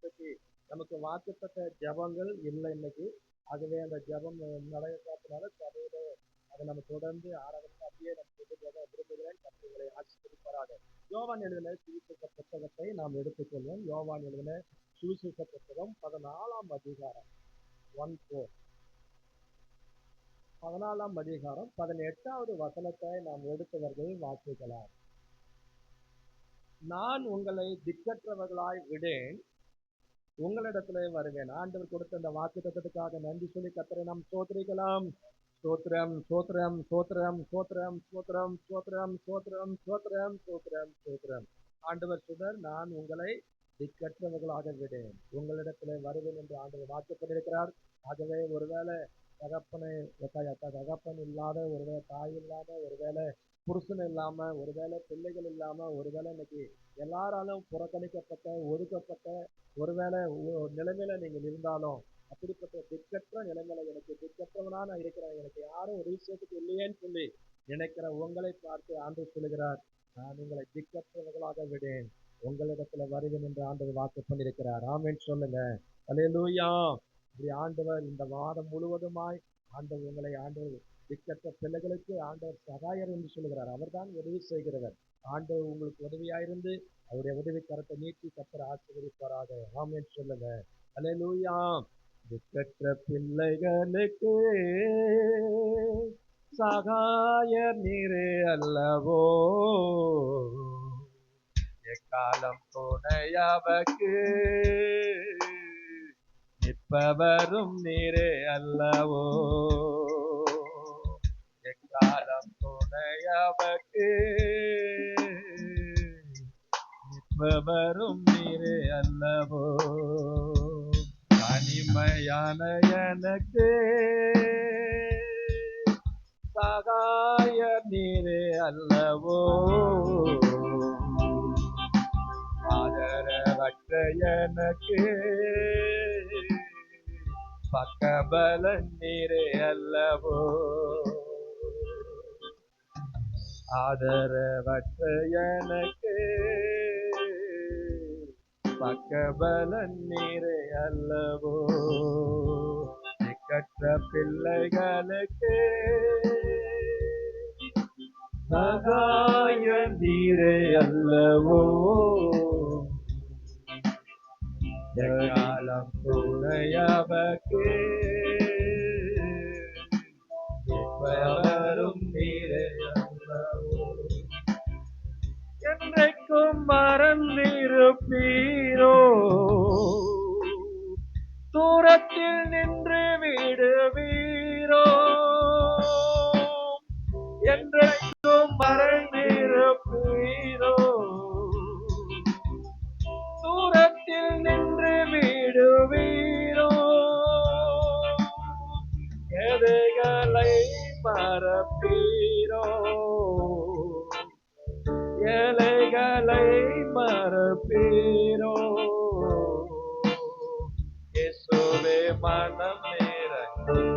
இன்னைக்கு நமக்கு வாக்குத்தத்த ஜபங்கள் இல்லை இன்னைக்கு. ஆகவே அந்த ஜபம் நடைபெறதுனால சபையில அதை நம்ம தொடர்ந்து ஆராதனை அப்படியே நம்ம விரும்புகிறேன். கர்த்தர்களை ஆசீர்வதிப்பாராக. யோவான் எழுதின சுவிசேஷ புத்தகத்தை நாம் எடுத்துக்கொள்வோம். யோவான் எழுதின சுவிசேஷ புத்தகம் 14ஆம் அதிகாரம் 1:4. 14ஆம் அதிகாரம் 18வது வசனத்தை நாம் எடுத்தவர்கள் வாசிக்கலாம். நான் உங்களை திக்கற்றவர்களாய் விடேன், உங்களிடத்திலே வருவேன். ஆண்டவர் கொடுத்த அந்த வாக்குத்தத்தத்துக்காக நன்றி சொல்லி கர்த்தரை நாம் ஸ்தோத்திரிக்கலாம். ஸ்தோத்திரம் ஸ்தோத்திரம் ஸ்தோத்திரம் ஸ்தோத்திரம் ஸ்தோத்திரம் ஸ்தோத்திரம் ஸ்தோத்திரம் ஸ்தோத்திரம் ஸ்தோத்திரம் ஸ்தோத்திரம். ஆண்டவர் சுடர், நான் உங்களை திக்கற்றவர்களாக விடேன், உங்களிடத்திலே வருவேன் என்று ஆண்டவர் வாக்கு பண்ணியிருக்கிறார். ஆகவே ஒருவேளை தகப்பன் இல்லாத, ஒருவேளை தாய் இல்லாத, ஒருவேளை புருஷன் இல்லாம, ஒருவேளை பிள்ளைகள் இல்லாம, ஒருவேளை இன்னைக்கு எல்லாராலும் புறக்கணிக்கப்பட்ட, ஒதுக்கப்பட்ட ஒருவேளை நிலைமையில நீங்கள் இருந்தாலும், அப்படிப்பட்ட திக்கற்ற நிலைமையில எனக்கு திக்கற்றவனா நான் இருக்கிறேன், எனக்கு யாரும் ஒரு விஷயத்துக்கு இல்லையேன்னு சொல்லி நினைக்கிற உங்களை பார்த்து ஆண்டவர் சொல்லுகிறார், நான் உங்களை திக்கற்றவர்களாக விடேன், உங்களிடத்துல வருவேன் என்று ஆண்டவர் வாக்கு பண்ணியிருக்கிறார். ஆமென் சொல்லுங்க. அல்லேலூயா. இப்படி ஆண்டவர் இந்த மாதம் முழுவதுமாய் ஆண்டவர் உங்களை, ஆண்டவர் திக்கற்ற பிள்ளைகளுக்கு ஆண்டவர் சகாயர் என்று சொல்லுகிறார். அவர் தான் உதவி செய்கிறவர். ஆண்டவர் உங்களுக்கு உதவியாயிருந்து அவருடைய உதவி கரத்தை நீட்டி கர்த்தர் ஆசீர்வதிப்பாராக. ஆமென் சொல்லுங்க. அல்லேலூயா. திக்கற்ற பிள்ளைகளுக்கு சகாயர் நீரே அல்லவோ, எக்காலம் துணையவர்க்கு நிற்பவரும் நீரே அல்லவோ, எக்காலம் துணையவர்க்கு நிற்பவரும் நீரே அல்லவோ, தனிமையான எனக்கு சகாய நீரே அல்லவோ, ஆதரவற்ற எனக்கு பக்கபலன் நீரே அல்லவோ, ஆதரவற்ற எனக்கு பக்கபலன் நீரே அல்லவோ, திக்கற்ற பிள்ளைகளுக்கு சகாய நீரே அல்லவோ, எக்காலம் துணையவர்க்கு நிற்பவரும் நீரே அல்லவோ, என்றைக்கும் மறந்திருப்பீரோ, தூரத்தில் நின்று விடுவீரோ, என்றைக்கும் மறந்திருப்பீரோ, தூரத்தில் நின்று விடுவீரோ, எதைகளை மறப்பீரோ, ஏழைகளை மறப்பீரோ, இயேசுவே மனம் இறங்கும்,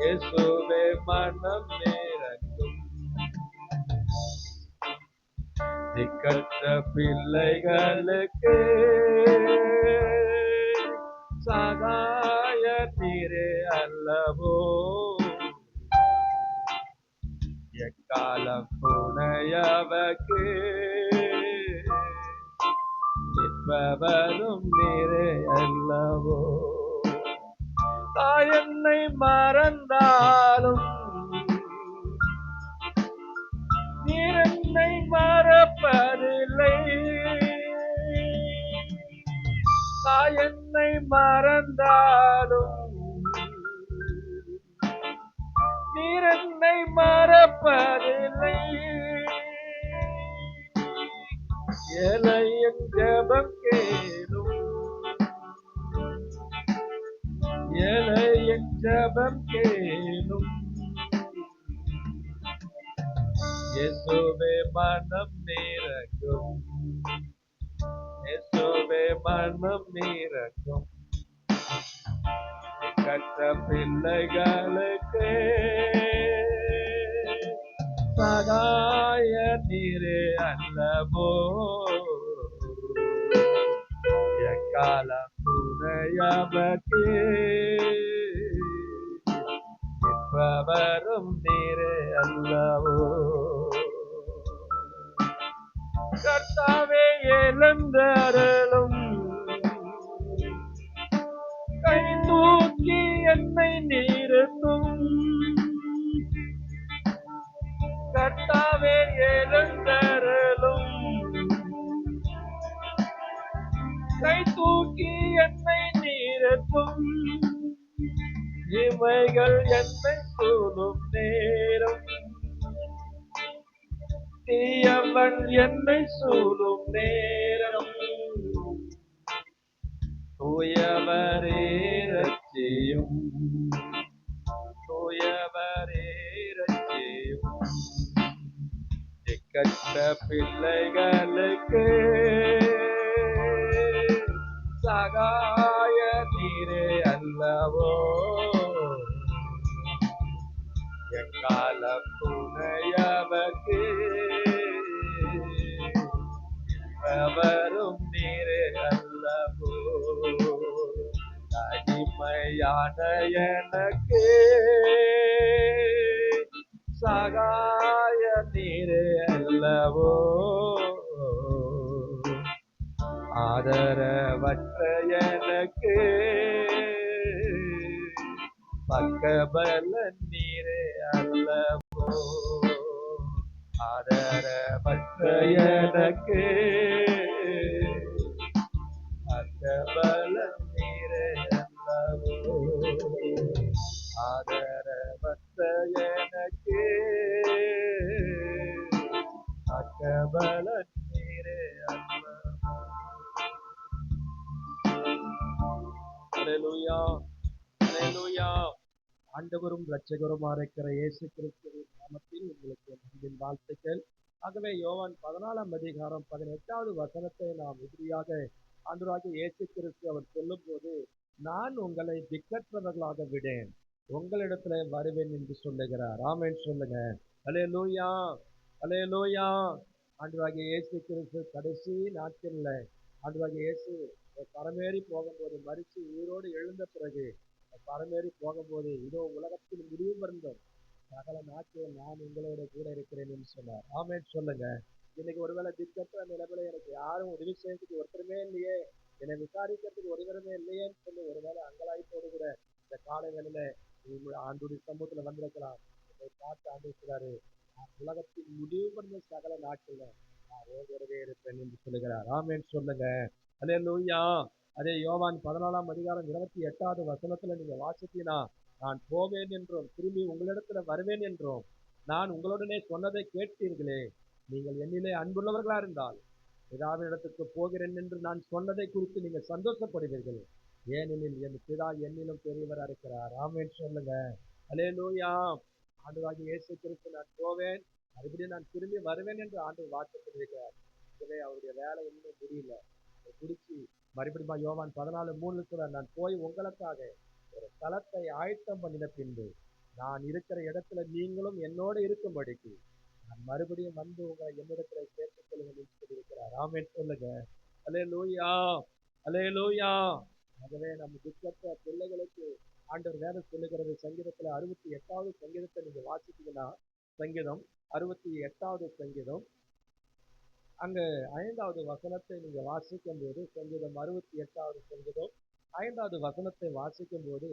இயேசுவே மனம் இறங்கும், திக்கற்ற பிள்ளைகளுக்கு சகாய நீரே அல்லவோ, எக்காலம் துணையவர்க்கு நிற்பவரும் நீரே அல்லவோ, தாய் என்னை மறந்தாலும் நீர் என்னை மறப்பதில்லை, தாய் என்னை மறந்தாலும் நீர் என்னை மறப்பதில்லை, ஏழையின் ஜெபம் கேளும், ஏழையின் ஜெபம் கேளும், இயேசுவே மனம் இறங்கும், இயேசுவே மனம் இறங்கும், கற்ற பிள்ளைகளுக்கு சகாய நீரே அல்லவோ, நமக்கு இப்பவரும் நீரே அல்லவோ. கர்த்தாவே எழுந்தருளும், கை தூக்கி என்னை நிறுத்தும். கர்த்தாவே எழுந்தருளும், கை தூக்கி என்னை நிறுத்தும். இவைகள் என்னை சூழும் நேரம், தீயவன் என்னை சூழும் நேரம். தூயவரே இரட்சியும், தூயவரே இரட்சியும். திக்கற்ற பிள்ளைகளுக்கு சகாய நீரே அல்லவோ. எக்கால துணையவர்க்கு வரும் நீரே அல்லவோ. தனிமையான எனக்கு சகாய நீரே அல்லவோ. ஆதரவற்ற எனக்கு பக்கபல நீரே அல்லவோ. ஆதரவற்ற எனக்கு பக்கபல நீரே அல்லவோ. ஆதரவற்ற எனக்கு பக்கபல நீரே அல்லவோ. அல்லேலூயா, அல்லேலூயா. ஆண்டவரும் இரட்சகருமா இருக்கிற இயேசு கிறிஸ்துவின் நாமத்தில் உங்களுக்கு அன்பின் வாழ்த்துக்கள். ஆகவே யோவான் 14ஆம் அதிகாரம் 18வது வசனத்தை நாம் உறுதியாக ஆண்டவராகிய இயேசு கிறிஸ்து அவர் சொல்லும் போது, நான் உங்களை திக்கற்றவர்களாக விடேன், உங்களிடத்துல வருவேன் என்று சொல்லுகிறார். ஆமென் சொல்லுங்க. அல்லேலூயா, அல்லேலூயா. ஆண்டவராகிய இயேசு கிறிஸ்து கடைசி நாட்கள்ல ஆண்டவராகிய இயேசு பரமேறி போகும்போது, மரித்து உயிரோடு எழுந்த பிறகு பரமேறி போகும்போது, இதோ உலகத்தில் முடிவு இருந்தோம், சகல நாட்கள் நான் உங்களோட கூட இருக்கிறேன் என்று சொன்னார். ஆமென் சொல்லுங்க. இன்னைக்கு ஒருவேளை திக்கற்ற நிலைமையில எனக்கு யாரும் உதவி செய்யறதுக்கு ஒருத்தருமே இல்லையே, என்னை விசாரிக்கிறதுக்கு ஒருவருமே இல்லையேன்னு சொல்லி ஒருவேளை அங்கலாய்ப்போடு கூட இந்த காலை வேளையில ஆண்டுடைய சமூகத்துல வந்திருக்கலாம். இதை பார்த்து ஆண்டு சொல்றாரு, உலகத்தில் முடிவு பண்ண சகல நாட்கள்ல நான் ஓடுவதே இருப்பேன் என்று சொல்லுகிறார். ஆமென் சொல்லுங்க. அல்லேலூயா. அதே யோவான் 14ஆம் அதிகாரம் 28வது வசனத்துல நீங்க வாசித்தீங்கன்னா, நான் போவேன் என்றும் திரும்பி உங்களிடத்துல வருவேன் என்றும் நான் உங்களுடனே சொன்னதை கேட்பீர்களே, நீங்கள் என்னிலே அன்புள்ளவர்களா இருந்தால் பிதாவின் இடத்துக்கு போகிறேன் என்று நான் சொன்னதை குறித்து நீங்கள் சந்தோஷப்படுவீர்கள், ஏனெனில் என் பிதா என்னிலும் பெரியவரா இருக்கிறார். ஆமென் சொல்லுங்க. அல்லேலூயா. ஆண்டவராகிய இயேசு கிறிஸ்து நான் போவேன், மறுபடியும் நான் திரும்பி வருவேன் என்று ஆண்டவர் வாக்கு சொல்லியிருக்கிறார். இதுவே அவருடைய வேலை இன்னும் முடியல. குறிச்சி மறுபடியும் யோவான் 14:3 நான் போய் உங்களுக்காக ஒரு ஸ்தலத்தை ஆயத்தம் பண்ணின பின்பு நான் இருக்கிற இடத்துல நீங்களும் என்னோட இருக்கும்படிக்கு நான் மறுபடியும் வந்து உங்களை என்னிடத்துல சேர்த்துக் கொள்ளுங்கள் என்று சொல்லியிருக்கிறார். ஆமென் சொல்லுங்க. அல்லேலூயா, அல்லேலூயா. ஆகவே நம்ம திக்கற்ற பிள்ளைகளுக்கு ஆண்டவர் வேதம் சொல்லுகிறது. சங்கீதத்துல 68வது சங்கீதத்தை நீங்க வாசித்தீங்கன்னா, சங்கீதம் 68வது சங்கீதம் அங்க 5வது வசனத்தை நீங்க வாசிக்கும் போது, சங்கீதம் 68வது சங்கீதம் 5வது வசனத்தை வாசிக்கும் போது,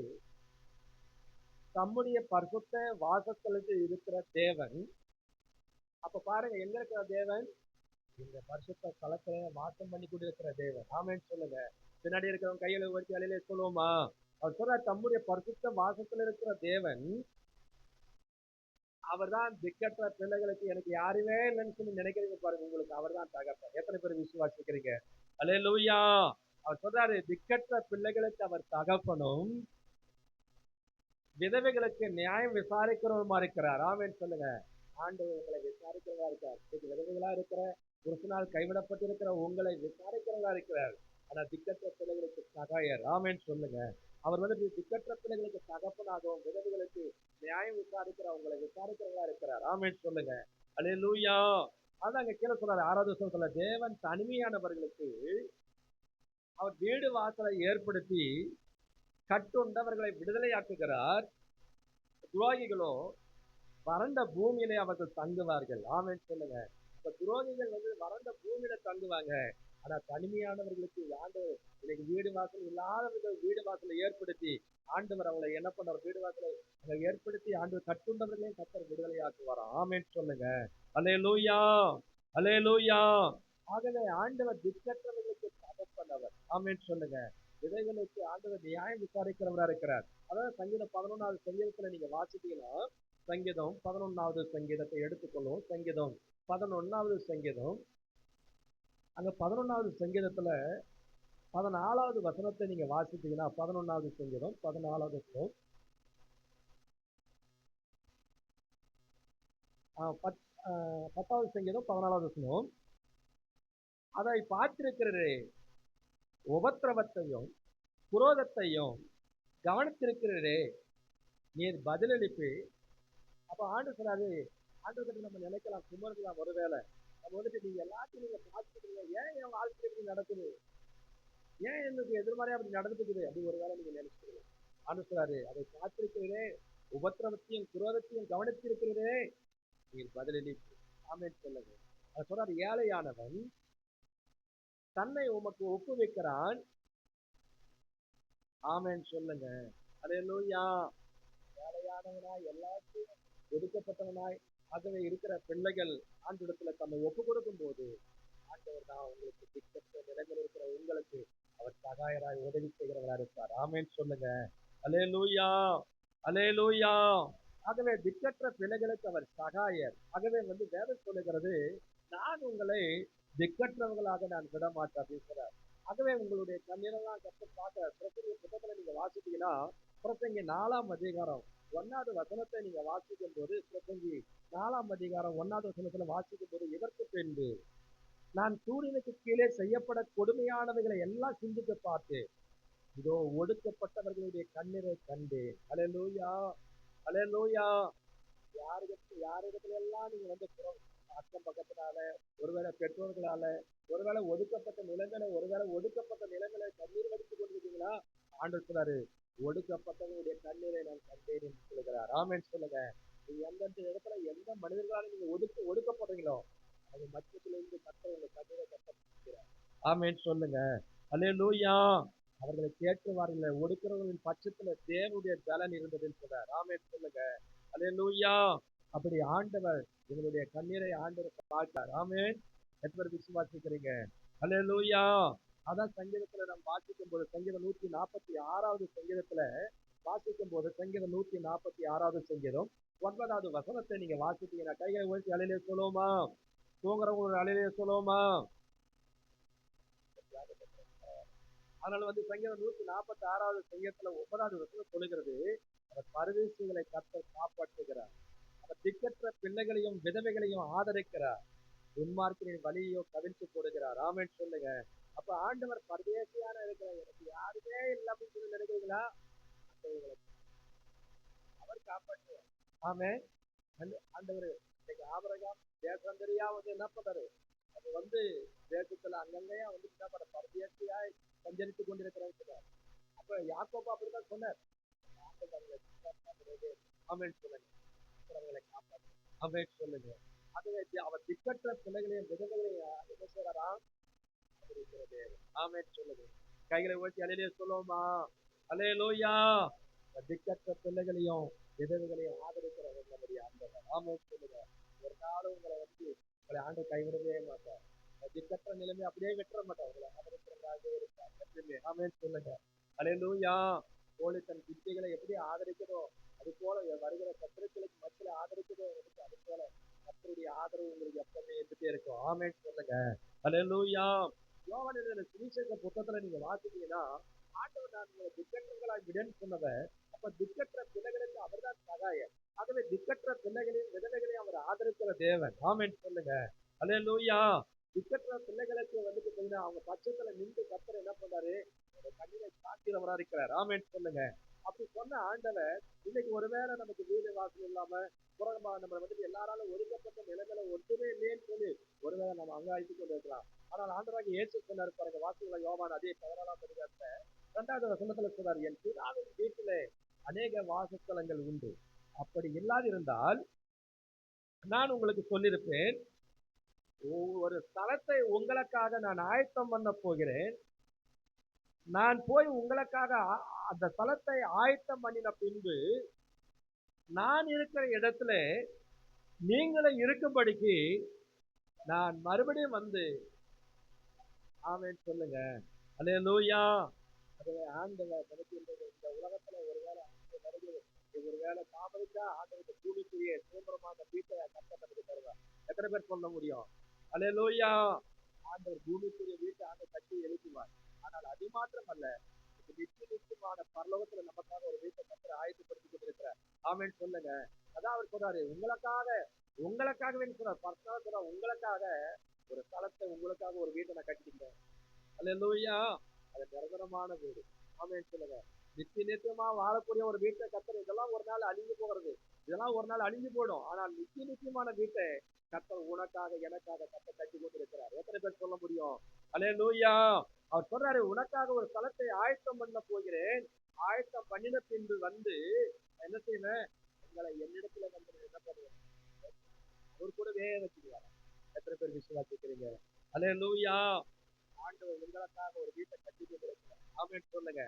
தம்முடைய பரிசுத்த வாசஸ்தலத்தில் இருக்கிற தேவன், அப்ப பாருங்க எங்க இருக்கிற தேவன், இந்த பரிசுத்த ஸ்தலத்துல வாசம் பண்ணி கொண்டிருக்கிற தேவன். ஆமென் சொல்லுங்க. பின்னாடி இருக்கிறவங்க கையில வச்சு அலையில சொல்லுவோமா, அவர் சொல்ற தம்முடைய பரிசுத்த வாசத்துல இருக்கிற தேவன், அவர் தான் திக்கற்ற பிள்ளைகளுக்கு எனக்கு யாருமே இல்லைன்னு சொல்லி நினைக்கிறீங்க பாருங்க, உங்களுக்கு அவர் தான் தகப்பன். எத்தனை பேர் விசுவாசிக்கிறீங்க? அல்லேலூயா. அவர் சொல்றாரு, திக்கற்ற பிள்ளைகளுக்கு அவர் தகப்பனும் விதவைகளுக்கு நியாயம் விசாரிக்கிறவருமா இருக்கிறார். ஆமென் சொல்லுங்க. ஆண்டவர் உங்களை விசாரிக்கிறதா இருக்கார். இன்னைக்கு விதவைகளா இருக்கிற, புருஷனால் கைவிடப்பட்டிருக்கிற உங்களை விசாரிக்கிறதா இருக்கிறார். ஆனா திக்கற்ற பிள்ளைகளுக்கு சகாயர். ஆமென் சொல்லுங்க. அவர் திக்கற்ற பிள்ளைகளுக்கு தகப்பனாகவும் விதவைகளுக்கு நியாயம் விசாரிக்கிற உங்களை விசாரிக்கிறதா இருக்கிறார். ஆமென் சொல்லுங்க. அல்லேலூயா. அதான் அங்க கீழே சொல்றாரு 6வது வசனத்துல, தேவன் தனிமையானவர்களுக்கு அவர் வீடு வாசலை ஏற்படுத்தி கட்டுண்டவர்களை விடுதலையாக்குகிறார். துரோகிகளோ வறண்ட பூமியிலே அவர்கள் தங்குவார்கள். ஆமென் சொல்லுங்க. இப்ப துரோகிகள் வறண்ட பூமியில தங்குவாங்க. ஆனா தனிமையானவர்களுக்கு ஆண்டவர் இன்னைக்கு வீடு வாசல் இல்லாதவர்கள் வீடு வாசலை ஏற்படுத்தி ஆண்டவர் அவங்களை என்ன பண்றார்? வீடு வாசலை ஏற்படுத்தி ஆண்டவர் கட்டுண்டவர்களையும் கத்தர் விடுதலையாக்குவாராம். ஆமென் சொல்லுங்க. அல்லேலூயா, அல்லேலூயா. ஆகவே ஆண்டவர் திக்கற்றவர்களுக்கு தகப்பனவர். ஆமென் சொல்லுங்க. விதைகளுக்கு ஆண்டவர் நியாயம் விசாரிக்கிறவரா இருக்கிறார். அதாவது சங்கீதம் 11வது சங்கீதத்துல நீங்க வாசித்தீங்கன்னா, சங்கீதம் 11வது சங்கீதத்தை எடுத்துக்கொள்ளும். சங்கீதம் 11வது சங்கீதம், அங்க 11வது சங்கீதத்துல 14வது வசனத்தை நீங்க வாசித்தீங்கன்னா, 11வது சங்கீதம் 14வது வசனம், 10வது சங்கீதம் 14வது வசனம், அதை பார்த்திருக்கிறே உபத்திரவத்தையும் குரோதத்தையும் கவனித்திருக்கிறே நீர் பதிலளிப்பு. அப்ப ஆண்டு சொல்லாது, ஆண்டு கிட்ட நம்ம நினைக்கலாம், சுமர்க்கலாம். ஒருவேளை நம்ம நீங்க எல்லாத்தையும் நீங்க பார்த்துக்கிறீங்க, ஏன் என் வாழ்க்கை இப்படி நடக்குது, ஏன் எனக்கு எதிர்மறையா அப்படி நடந்துக்குது அப்படி ஒருவேளை நீங்க நினைச்சுக்கிறீங்க. ஆண்டு சொல்லாரு, அதை பார்த்திருக்கிறே உபத்திரவத்தையும் குரோதத்தையும் கவனித்திருக்கிறே நீர் பதிலளிப்பு. ஆமென் சொல்லுங்க. அது சொல்றாரு, ஏழையானவன் தன்னை உமக்கு ஒப்புவிக்கிறான். ஆமென் சொல்லுங்க. அல்லேலூயா. ஏழையானவனாய் எல்லாத்தையும் ஒதுக்கப்பட்டவனாய் ஆகவே இருக்கிற பிள்ளைகள் ஆண்டவரிடத்துல தம்மை ஒப்பு கொடுக்கும் போது ஆண்டவர் தான் உங்களுக்கு திக்கற்ற நிலைமையில் இருக்கிற உங்களுக்கு அவர் சகாயராய் உதவி செய்கிறவரா இருப்பார். ஆமென் சொல்லுங்க. அல்லேலூயா, அல்லேலூயா. ஆகவே திக்கற்ற பிள்ளைகளுக்கு அவர் சகாயர். ஆகவே வேதம் சொல்லுகிறது, நான் உங்களை திக்கற்றவர்களாக நான் விட மாட்டேன் அப்படின்னு சொல்றார். ஆகவே உங்களுடைய கண்ணீரெல்லாம் கஷ்டம் பார்க்க பிரசங்கி புத்தகத்துல நீங்க வாசித்தீங்கன்னா, பிரசங்கி 4ஆம் அதிகாரம் 1வது வசனத்தை நீங்க வாசிக்கும் போது, பிரசங்கி 4ஆம் அதிகாரம் 1வது வசனத்துல வாசிக்கும் போது, இதற்கு பின்பு நான் சூரியனுக்கு கீழே செய்யப்பட கொடுமையானவைகளை எல்லாம் சிந்தித்து பார்த்து இதோ ஒடுக்கப்பட்டவர்களுடைய கண்ணீரை கண்டு. அல்லேலூயா, அல்லேலூயா. யாரிடத்துல எல்லாம் நீங்க அக்கம் பக்கத்தினால, ஒருவேளை பெற்றோர்களால, ஒருவேளை ஒடுக்கப்பட்ட நிலைமையில, ஒருவேளை ஒடுக்கப்பட்ட நிலைமையில கண்ணீர் வடித்துக் கொண்டிருக்கீங்களா? ஆண்டவர் சொல்றாரு, ஒடுக்கப்பட்டவங்களுடைய கண்ணீரை நான் கண்டேன் என்று சொல்லுகிறார். ஆமென் சொல்லுங்க. நீங்க எந்தெந்த இடத்துல எந்த மனிதர்களால நீங்க ஒடுக்கப்படுறீங்களோ அது மற்றத்திலிருந்து கர்த்தர் உங்க கண்ணீரை கட்டப்படுகிறார். ஆமென் சொல்லுங்க. அல்லேலூயா. அவர்களை கேட்குவார்கள், ஒடுக்கிறவர்களின் பட்சத்துல தேவனுடைய பலன் இருந்ததுன்னு சொல்றார். ஆமென் சொல்லுங்க. அல்லேலூயா. அப்படி ஆண்டவர் எங்களுடைய கண்ணீரை ஆண்டவர் பார்க்கிறார். ஆமென். எத்தனை விசுவாசிக்கிறீங்க? அல்லேலூயா. அதான் சங்கீதத்துல நம்ம வாசிக்கும் போது, சங்கீதம் 146வது சங்கீதத்துல வாசிக்கும் போது, சங்கீதம் 146வது சங்கீதம் 9வது வசனத்தை நீங்க வாசித்தீங்கன்னா, கைகளை உயர்த்தி அலையிலே சொல்லுவோமா? தூங்குறவங்க ஒரு அலையிலே சொல்லுவோமா? அதனால சங்கீதம் 146வது சங்கீதத்துல 9வது வசனம் சொல்லுகிறது, அவர் பரதேசிகளை கர்த்தர் காப்பாற்றுகிறார், அவர் திக்கற்ற பிள்ளைகளையும் விதவைகளையும் ஆதரிக்கிறார், துன்மார்க்கரின் வழியோ கவிழ்த்து போடுகிறார். ஆமென் சொல்லுங்க. அப்ப ஆண்டவர் பரதேசியான இருக்கிற, எனக்கு யாருமே இல்லை அப்படின்னு சொல்லி நினைக்கிறீங்களா? அவர் காப்பாற்றுவார். ஆமென். ஆண்டவர் இன்னைக்கு ஆபிரகாம் தேசம் தெரியா என்ன பண்றாரு, அது தேசத்துல அங்கங்கயா என்ன பண்ண பரதேசியாய் சஞ்சரித்துக் கொண்டிருக்கிறார். அப்ப யாக்கோபு அப்படிதான் சொன்னார், ஆமென் சொல்லுங்க. ஆமென் சொல்லுங்க. அதுவே அவர் திக்கற்ற பிள்ளைகளையும் விதவைகளையும் என்ன செய்யறாராம்? ஆமென் சொல்லுங்க. கைகளை ஊற்றி அலையிலே சொல்லுவோமா? அல்லேலூயா. திக்கற்ற பிள்ளைகளையும் விதவைகளையும் ஆதரிக்கிறவர் நம்முடைய ஆண்டவர். ஆமென் சொல்லுங்க. ஒரு நாளும் உங்களை உங்களை ஆண்டு கைவிடவே மாட்டார். திக்கற்ற நிலைமை அப்படியே விட்டுற மாட்டார். உங்களை ஆதரிக்கிறவராகவே இருப்பார். ஆமென் சொல்லுங்க. அல்லேலூயா. கோழி தன் குட்டிகளை எப்படி ஆதரிக்கிறதோ அது போல வருகிற சத்துருக்களுக்கு மத்தியில ஆதரிக்கிறதோ அது போல கர்த்தருடைய ஆதரவு உங்களுக்கு எப்பவுமே இருந்துட்டே இருக்கும். ஆமென் சொல்லுங்க. அல்லேலூயா. யோவான் எழுதின சுவிசேஷ புத்தகத்துல நீங்க வாசிச்சீங்கன்னா, ஆண்டவர் நான் உங்களை திக்கற்றவர்களாய் விடேன்னு சொன்னவர், அப்ப திக்கற்ற பிள்ளைகளுக்கு அவர்தான் சகாயம். ஆகவே திக்கற்ற பிள்ளைகளையும் விதவைகளையும் அவர் ஆதரிக்கிற தேவன். ஆமென் சொல்லுங்க. அல்லேலூயா. திக்கற்ற பிள்ளைகளுக்கு பார்த்தீங்கன்னா அவங்க பட்சத்துல நின்று கர்த்தர் என்ன பண்றாரு, கண்ணீரை காக்கிறவரா இருக்கிறார். ஆமென் சொல்லுங்க. அப்படி சொன்ன ஆண்டவர் இன்னைக்கு ஒருவேளை நமக்கு வீடு வாசல் இல்லாம புறமா நம்ம எல்லாராலும் ஒதுக்கப்பட்ட நிலைமையில ஒன்றுமே இல்லைன்னு சொல்லி ஒருவேளை நம்ம அங்காய்த்து கொண்டு இருக்கலாம். ஆனால் ஆண்டவராக இயேசு சொன்னார் பாருங்க, வாக்குகளை யோவான் அதே 14ஆம் அதிகாரத்துல, இரண்டாவது வசனத்துல சொல்றாரு, என் பிதாவின் வீட்டிலே அநேக வாசஸ்தலங்கள் உண்டு. அப்படி இல்லாதிருந்தால் நான் உங்களுக்கு சொல்லியிருப்பேன், ஒரு ஸ்தலத்தை உங்களுக்காக நான் ஆயத்தம் பண்ண போகிறேன். நான் போய் உங்களுக்காக அந்த ஸ்தலத்தை ஆயத்தம் பண்ணின பின்பு நான் இருக்கிற இடத்துல நீங்களும் இருக்கும்படிக்கு நான் மறுபடியும் வந்து ஆமென் சொல்லுங்க. அல்லேலூயா. அதுவே ஆண்டவர் நினைக்கின்றது, இந்த உலகத்துல ஒருவேளை ஒருவேளை தாமதிச்சா ஆண்டவருக்கு பூமிக்குரிய சுதந்திரமான வீட்டை கட்டப்பட்டு தருவார். எத்தனை பேர் சொல்ல முடியும்? அல்லேலூயா. ஆண்டவர் பூமிக்குரிய வீட்டை ஆண்டவர் கட்டி எழுப்புவார். ஆனால் அது மாத்திரம் அல்ல, நிச்சயமான பரலோகத்துல நமக்காக ஒரு வீட்டை கட்ட ஆயத்தப்படுத்தி கொண்டிருக்கிறார். ஆமென் சொல்லுங்க. அதான் அவர் சொல்றாரு, உங்களுக்காகவே சொல்றார், பர்சனலா சொல்றார், உங்களுக்காக ஒரு ஸ்தலத்தை, உங்களுக்காக ஒரு வீட்டை நான் கட்டிக்கிட்டேன். அல்லேலூயா. அது நிரந்தரமான வீடு. ஆமென் சொல்லுங்க. நிச்சயமா வாழக்கூடிய ஒரு வீட்டை கத்தர், இதெல்லாம் ஒரு நாள் அழிஞ்சு போகிறது, இதெல்லாம் ஒரு நாள் அழிஞ்சு போயிடும். ஆனால் நிச்சயமான வீட்டை கத்தர் உனக்காக எனக்காக கத்தர் கட்டி கொண்டு இருக்கிறார். எத்தனை பேர் சொல்ல முடியும்? அல்லேலூயா. அவர் சொல்றாரு, உனக்காக ஒரு ஸ்தலத்தை ஆயத்தம் பண்ண போகிறேன், ஆயத்தம் பண்ணின பின்பு வந்து என்ன செய்வேன், உங்களை என்னிடத்துல வந்து என்ன பண்ணுவேன், அவர் கூடவே வச்சுக்குவார். எத்தனை பேர் விசுவாசிக்கிறீங்க? அல்லேலூயா. ஆண்டவர் உங்களுக்காக ஒரு வீட்டை கட்டி கொண்டிருக்கிறார். ஆமென் சொல்லுங்க.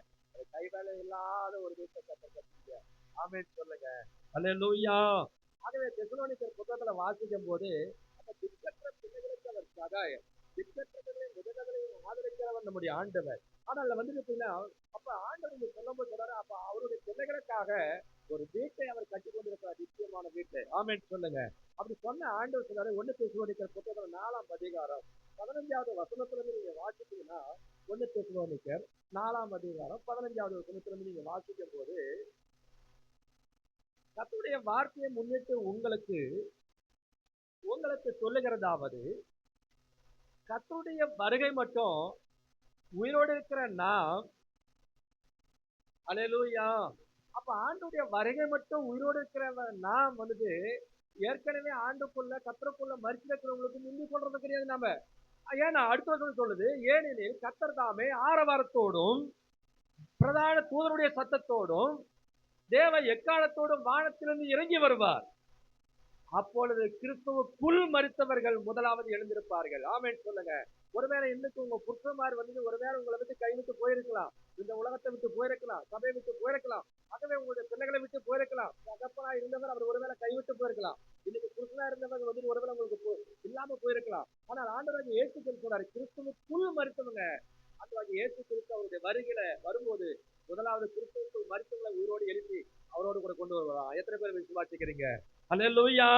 கைவேலை இல்லாத ஒரு வீட்டை கட்டுங்க. ஆமென் சொல்லுங்க. அல்லேலூயா. ஆகவே தெசலோனிக்கர் புத்தகத்துல வாசிக்கும் போது அந்த திக்கற்ற பிள்ளைகளுக்கு அவர் சகாயம், திக்கற்றவர்களையும் விதவைகளையும் ஆதரிக்கிறவர் நம்முடைய ஆண்டவர். ஆனா அதுல வந்து பார்த்தீங்கன்னா, அப்ப ஆண்டவர் சொல்லும் போது சொல்றாரு, அப்ப அவருடைய பிள்ளைகளுக்காக ஒரு வீட்டை அவர் கட்டி கொண்டிருக்கிறார், நிச்சயமான வீட்டை. ஆமென் சொல்லுங்க. அப்படி சொன்ன ஆண்டவர் சொல்றாரு, 1 தெசலோனிக்கர் புத்தகத்துல 4ஆம் அதிகாரம் 15வது வசனத்துல இருந்து நீங்க வாசிச்சீங்கன்னா, 1 தெசலோனிக்கர் 4ஆம் அதிகாரம் 15வது வசனத்துல இருந்து நீங்க வாசிக்கும் போது, கர்த்தருடைய வார்த்தையை முன்னிட்டு உங்களுக்கு சொல்லுகிறதாவது, கர்த்தருடைய வருகை மட்டும் உயிரோடு இருக்கிற நாம், அல்லேலூயா. அப்ப ஆண்டுடைய வருகை மட்டும் உயிரோடு இருக்கிற நாம் வந்து ஏற்கனவே ஆண்டுக்குள்ள கர்த்தருக்குள்ள மரிச்சிருக்கிறவங்களுக்கு முந்தி சொல்றது கிடையாது நாம. ஏன்னா அடுத்த வருஷம் சொல்லுது, ஏனெனில் கர்த்தர் தாமே ஆரவாரத்தோடும் பிரதான தூதருடைய சத்தத்தோடும் தேவ எக்காலத்தோடும் வானத்திலிருந்து இறங்கி வருவார். அப்பொழுது கிறிஸ்துவுக்குள் மரித்தவர்கள் முதலாவது எழுந்திருப்பார்கள். ஆமென் சொல்லுங்க. ஒருவேளை இன்னைக்கு உங்க புருஷன்மார் வந்து ஒருவேளை உங்களை விட்டு கைவிட்டு போயிருக்கலாம், இந்த உலகத்தை விட்டு போயிருக்கலாம், சபையை விட்டு போயிருக்கலாம், ஆகவே உங்களுடைய பிள்ளைகளை விட்டு போயிருக்கலாம், தகப்பனா இருந்தவர் அவர் ஒருவேளை கைவிட்டு போயிருக்கலாம், இன்னைக்கு புருஷனா இருந்தவர் வந்து ஒருவேளை உங்களுக்கு இல்லாம போயிருக்கலாம். ஆனால் ஆண்டவராகிய இயேசு கிறிஸ்து சொல்றாரு, கிறிஸ்துவுக்குள் மரித்தவங்க ஆண்டவராகிய இயேசு கிறிஸ்து அவருடைய வருகையில வரும்போது முதலாவது கிறிஸ்துவுக்குள் மரித்தவங்களை உயிரோடு எழுப்பி அவரோடு கூட கொண்டு வருவார். எத்தனை பேர் விசுவாசிக்கிறீங்க? அல்லேலூயா.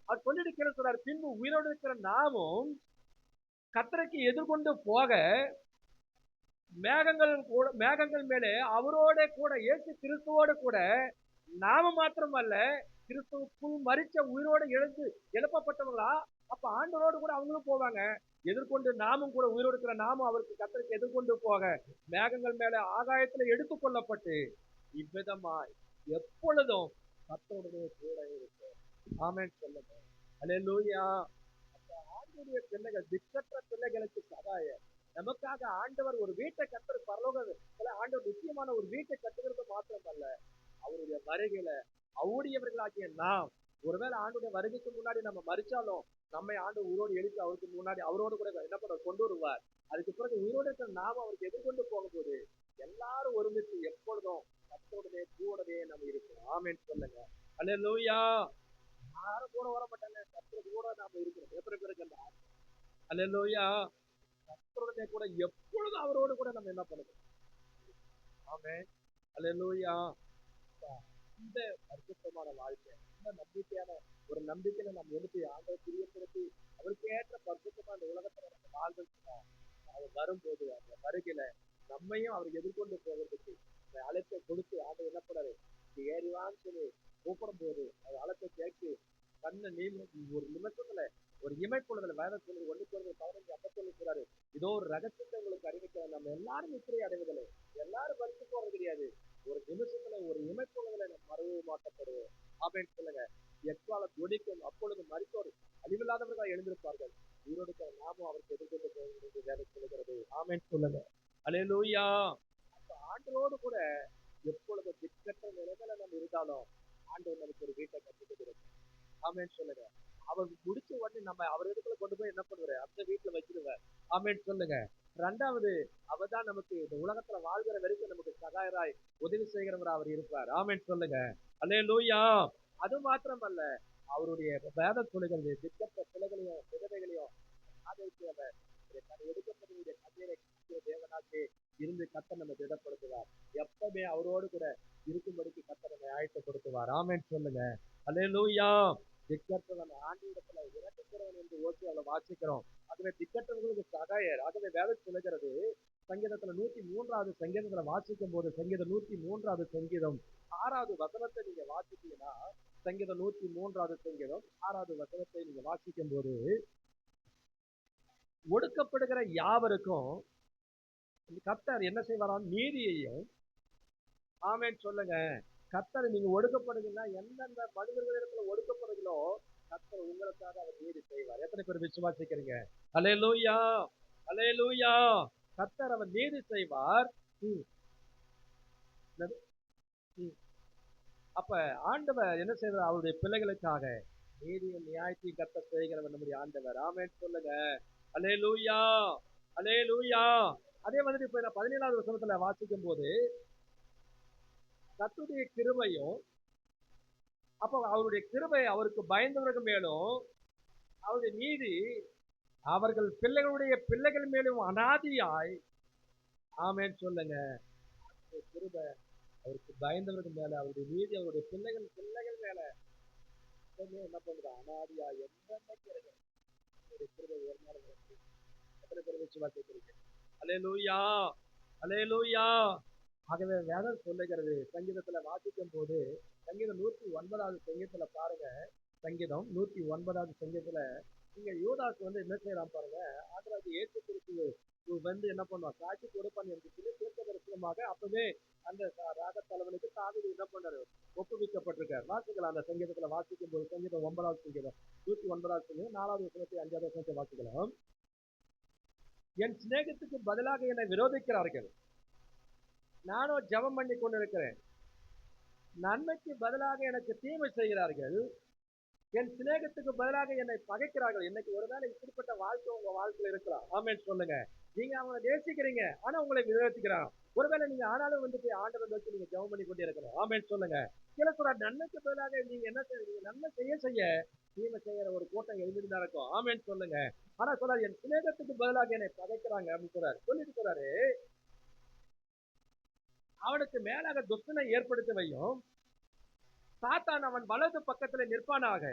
அவர் சொல்லிட்டு சொல்றாரு, பின்பு உயிரோடு இருக்கிற நாமும் கர்த்தருக்கு எதிர்கொண்டு போக மேகங்கள் மேலே அவரோட கூட, இயேசு கிறிஸ்துவோட கூட நாம மாத்திரம் அல்ல, கிறிஸ்துவுக்குள் மரிச்ச உயிரோடு எழுப்பப்பட்டவங்களா, அப்ப ஆண்டவரோடு கூட அவங்களும் போவாங்க. எதிர்கொண்டு நாமும் கூட உயிரோடு இருக்கிற நாமும் அவருக்கு கர்த்தருக்கு எதிர்கொண்டு போக மேகங்கள் மேல ஆகாயத்துல எடுத்துக் கொள்ளப்பட்டு இவ்விதமாய் எப்பொழுதும் கர்த்தருடைய கூட இருக்கும். ஆமென் சொல்லுங்க. அல்லேலூயா. ஆண்டவருடைய பிள்ளைகள், திக்கற்ற பிள்ளைகளுக்கு சகாயம், நமக்காக ஆண்டவர் ஒரு வீட்டை கர்த்தர் பரலோகத்துல ஆண்டவர் நிச்சயமான ஒரு வீட்டை கட்டுகிறது மாத்திரம் அல்ல, அவருடைய வருகையில அவருடையவர்களாகிய நாம் ஒருவேளை ஆண்டுடைய வருகைக்கு முன்னாடி நம்ம மரிச்சாலும் நம்மை ஆண்டு உயிரோடு எழுப்பி அவருக்கு முன்னாடி அவரோடு கூட என்ன பண்ண கொண்டு வருவார். அதுக்கு பிறகு உயிரோடு இருக்கிற நாம அவருக்கு எதிர்கொண்டு போகும்போது எல்லாரும் ஒருமித்து எப்பொழுதும் கர்த்தருடைய கூடவே நம்ம இருக்கிறோம். ஆமென் சொல்லுங்க. அல்லேலூயா. யாரும் கூட வர மாட்டாங்க, கர்த்தர் கூட நாம இருக்கிறோம். எத்தனை பேருக்கு அந்த அல்லேலூயா. கர்த்தருடைய கூட எப்பொழுதும் அவரோடு கூட நம்ம என்ன பண்ணுவோம். ஆமென். அல்லேலூயா. இந்த பரிசுத்தமான வாழ்க்கை, இந்த நம்பிக்கையான ஒரு நம்பிக்கையில நம்ம எடுத்து ஆண்டவர் பிரியப்படுத்தி அவருக்கு ஏற்ற பரிசுத்தமான உலகத்துல நம்ம வாழ்ந்துட்டோம். அவர் வரும்போது அந்த வருகையில நம்மையும் அவர் எதிர்கொண்டு போகிறதுக்கு அந்த அழைப்பை கொடுத்து ஆண்டவர் என்ன பண்ணாரு, ஏறிவான்னு சொல்லி கூப்பிடும் போது அது அழைப்பை கேட்டு கண்ணை ஒரு நிமிஷத்துல ஒரு இமைப்பொழுதுல வேலை சொல்லி 1 Corinthians 15:51 சொல்றாரு, இதோ ஒரு ரகசியத்தை உங்களுக்கு அறிவிக்கிற, நம்ம எல்லாரும் நிச்சயம் அடைவதில்லை, எல்லாரும் பறித்து போறது கிடையாது, ஒரு நிமிஷத்துல ஒரு இமைப்பொழுதுல நம்ம மறவு மாற்றப்படுவோம். ஆமென் சொல்லுங்க. எக்கால துணிக்கும் அப்பொழுது மரித்தோர் அழிவில்லாதவர்கள் எழுந்திருப்பார்கள், உயிரோடு நாமும் அவருக்கு எதிர்கொண்டு போகிறது வேலை சொல்லுகிறது. ஆமென் சொல்லுங்க. அல்லேலூயா. ஆண்டவரோடு கூட எப்பொழுது திக்கற்ற நிலைமையில நம்ம இருந்தாலும் ஆண்டவர் நமக்கு ஒரு வீட்டை கற்றுக்கிறது. ஆமென் சொல்லுங்க. அவர் முடிச்ச உடனே நம்ம அவர் இடத்துல கொண்டு போய் என்ன பண்ணுவாரு? அந்த வீட்டுல வச்சிருவார். ஆமென் சொல்லுங்க. ரெண்டாவது, அவர் தான் நமக்கு இந்த உலகத்துல வாழ்கிற வரைக்கும் நமக்கு சகாயராய் உதவி செய்கிறவர் அவர் இருப்பார். ஆமென் சொல்லுங்க. அல்லேலூயா. அது மாத்திரமல்ல, அவருடைய வேத துளிகள் திக்கற்ற பிள்ளைகளையும் விதவைகளையும் ஆதரிக்கிறவர் எடுக்கப்பட்ட கண்ணீரை தேவனாகவே இருந்து கர்த்தர் நம்ம திடப்படுத்துவார். எப்பவுமே அவரோடு கூட இருக்கும்படிக்கு கர்த்தர் நம்மை ஆயத்தப்படுத்துவார். ஆமென் சொல்லுங்க. அல்லேலூயா. திக்கற்றவன் ஆண்டவரிடத்துல இறக்குகிறவன் என்று ஓட்டி அவளை வாசிக்கிறோம். ஆகவே திக்கற்றவர்களுக்கு சகாயர். ஆகவே வேதம் சொல்லுகிறது சங்கீதத்துல 103வது சங்கீதத்துல வாசிக்கும் போது, சங்கீதம் 103வது சங்கீதம் 6வது வசனத்தை நீங்க வாசிச்சீங்கன்னா, சங்கீதம் 103வது சங்கீதம் 6வது வசனத்தை நீங்க வாசிக்கும் போது, ஒடுக்கப்படுகிற யாவருக்கும் கர்த்தர் என்ன செய்வாராம்? நீதியையும். ஆமென் சொல்லுங்க. கர்த்தர் நீங்க ஒடுக்கப்படுங்கன்னா, எந்தெந்த மனிதர்களிடத்துல ஒடுக்கப்படுகளோ கர்த்தர் உங்களுக்காக அவர் நீதி செய்வார். எத்தனை பேர் விசுவாசிக்கிறீங்க? அல்லேலூயா. அல்லேலூயா. கர்த்தர் அவர் நீதி செய்வார். அப்ப ஆண்டவர் என்ன செய்வார்? அவருடைய பிள்ளைகளுக்காக நீதியும் நியாயத்தையும் கர்த்தர் செய்கிறவர் நம்முடைய ஆண்டவர். ஆமென் சொல்லுங்க. அல்லேலூயா. அல்லேலூயா. அதே மாதிரி இப்ப 17வது வசனத்துல வாசிக்கும் போது, கர்த்தருடைய கிருபையும், அப்ப அவருடைய கிருபை அவருக்கு பயந்தவர்கள் மேலும், அவருடைய நீதி அவர்கள் பிள்ளைகளுடைய பிள்ளைகள் மேலும் அனாதியாய். ஆமென் சொல்லுங்க. கிருபை அவருக்கு பயந்தவர்கள் மேல, அவருடைய நீதி அவருடைய பிள்ளைகள் பிள்ளைகள் மேல என்ன பண்றது? அனாதியா எத்தனை கிருபை ஒரு நாள் எத்தனை பேர் விசுவாசிக்கிறீங்க? அல்லேலூயா. அல்லேலூயா. ஆகவே வேதம் சொல்லுகிறது சங்கீதத்துல வாசிக்கும் போது, சங்கீதம் 109வது சங்கீதத்துல பாருங்க, சங்கீதம் 109வது சங்கீதத்துல நீங்க யூதாஸ் என்ன செய்யலாம் பாருங்க, ஆண்டவராகிய இயேசு கிறிஸ்து என்ன பண்ணுவான்? சாட்சி கொடுப்பான் என்று சொல்லி தீர்க்க தரிசனமாக அப்பவே அந்த ராக தலைவனுக்கு தாவீது என்ன பண்றாரு? ஒப்புவிக்கப்பட்டிருக்கார். வாசிக்கலாம் அந்த சங்கீதத்துல வாசிக்கும் போது, சங்கீதம் 9வது சங்கீதம் 109வது சங்கீதம் 4வது வசனத்தை 5வது வசனத்தை வாசிக்கலாம். என் சிநேகத்துக்கு பதிலாக என்னை விரோதிக்கிறார்கள், நானோ ஜெபம் பண்ணி கொண்டிருக்கிறேன். நன்மைக்கு பதிலாக எனக்கு தீமை செய்கிறார்கள், என் சிநேகத்துக்கு பதிலாக என்னை பகைக்கிறார்கள். இன்னைக்கு ஒருவேளை இப்படிப்பட்ட வாழ்க்கை உங்க வாழ்க்கையில இருக்கலாம். ஆமென் சொல்லுங்க. நீங்க அவங்களை நேசிக்கிறீங்க, ஆனா உங்களை விரோதிக்கிறான். ஒருவேளை நீங்க ஆனாலும் ஆண்டவர் வச்சு நீங்க ஜெபம் பண்ணி கொண்டே இருக்கிறோம். ஆமென் சொல்லுங்க. சில கூட நன்மைக்கு பதிலாக நீங்க என்ன செய்வீங்க? நன்மை செய்ய செய்ய தீமை செய்யற ஒரு கூட்டம் எழுதிட்டு இருக்கும். ஆமென் சொல்லுங்க. ஆனா சொல்றாரு, என் சிநேகத்துக்கு பதிலாக என்னை பகைக்கிறாங்க அப்படின்னு சொல்றாரு. சொல்லிட்டு சொல்றாரு, அவனுக்கு மேலாக துஷ்டனை ஏற்படுத்துவையும், சாத்தான் அவன் வலது பக்கத்துல நிற்பானாக.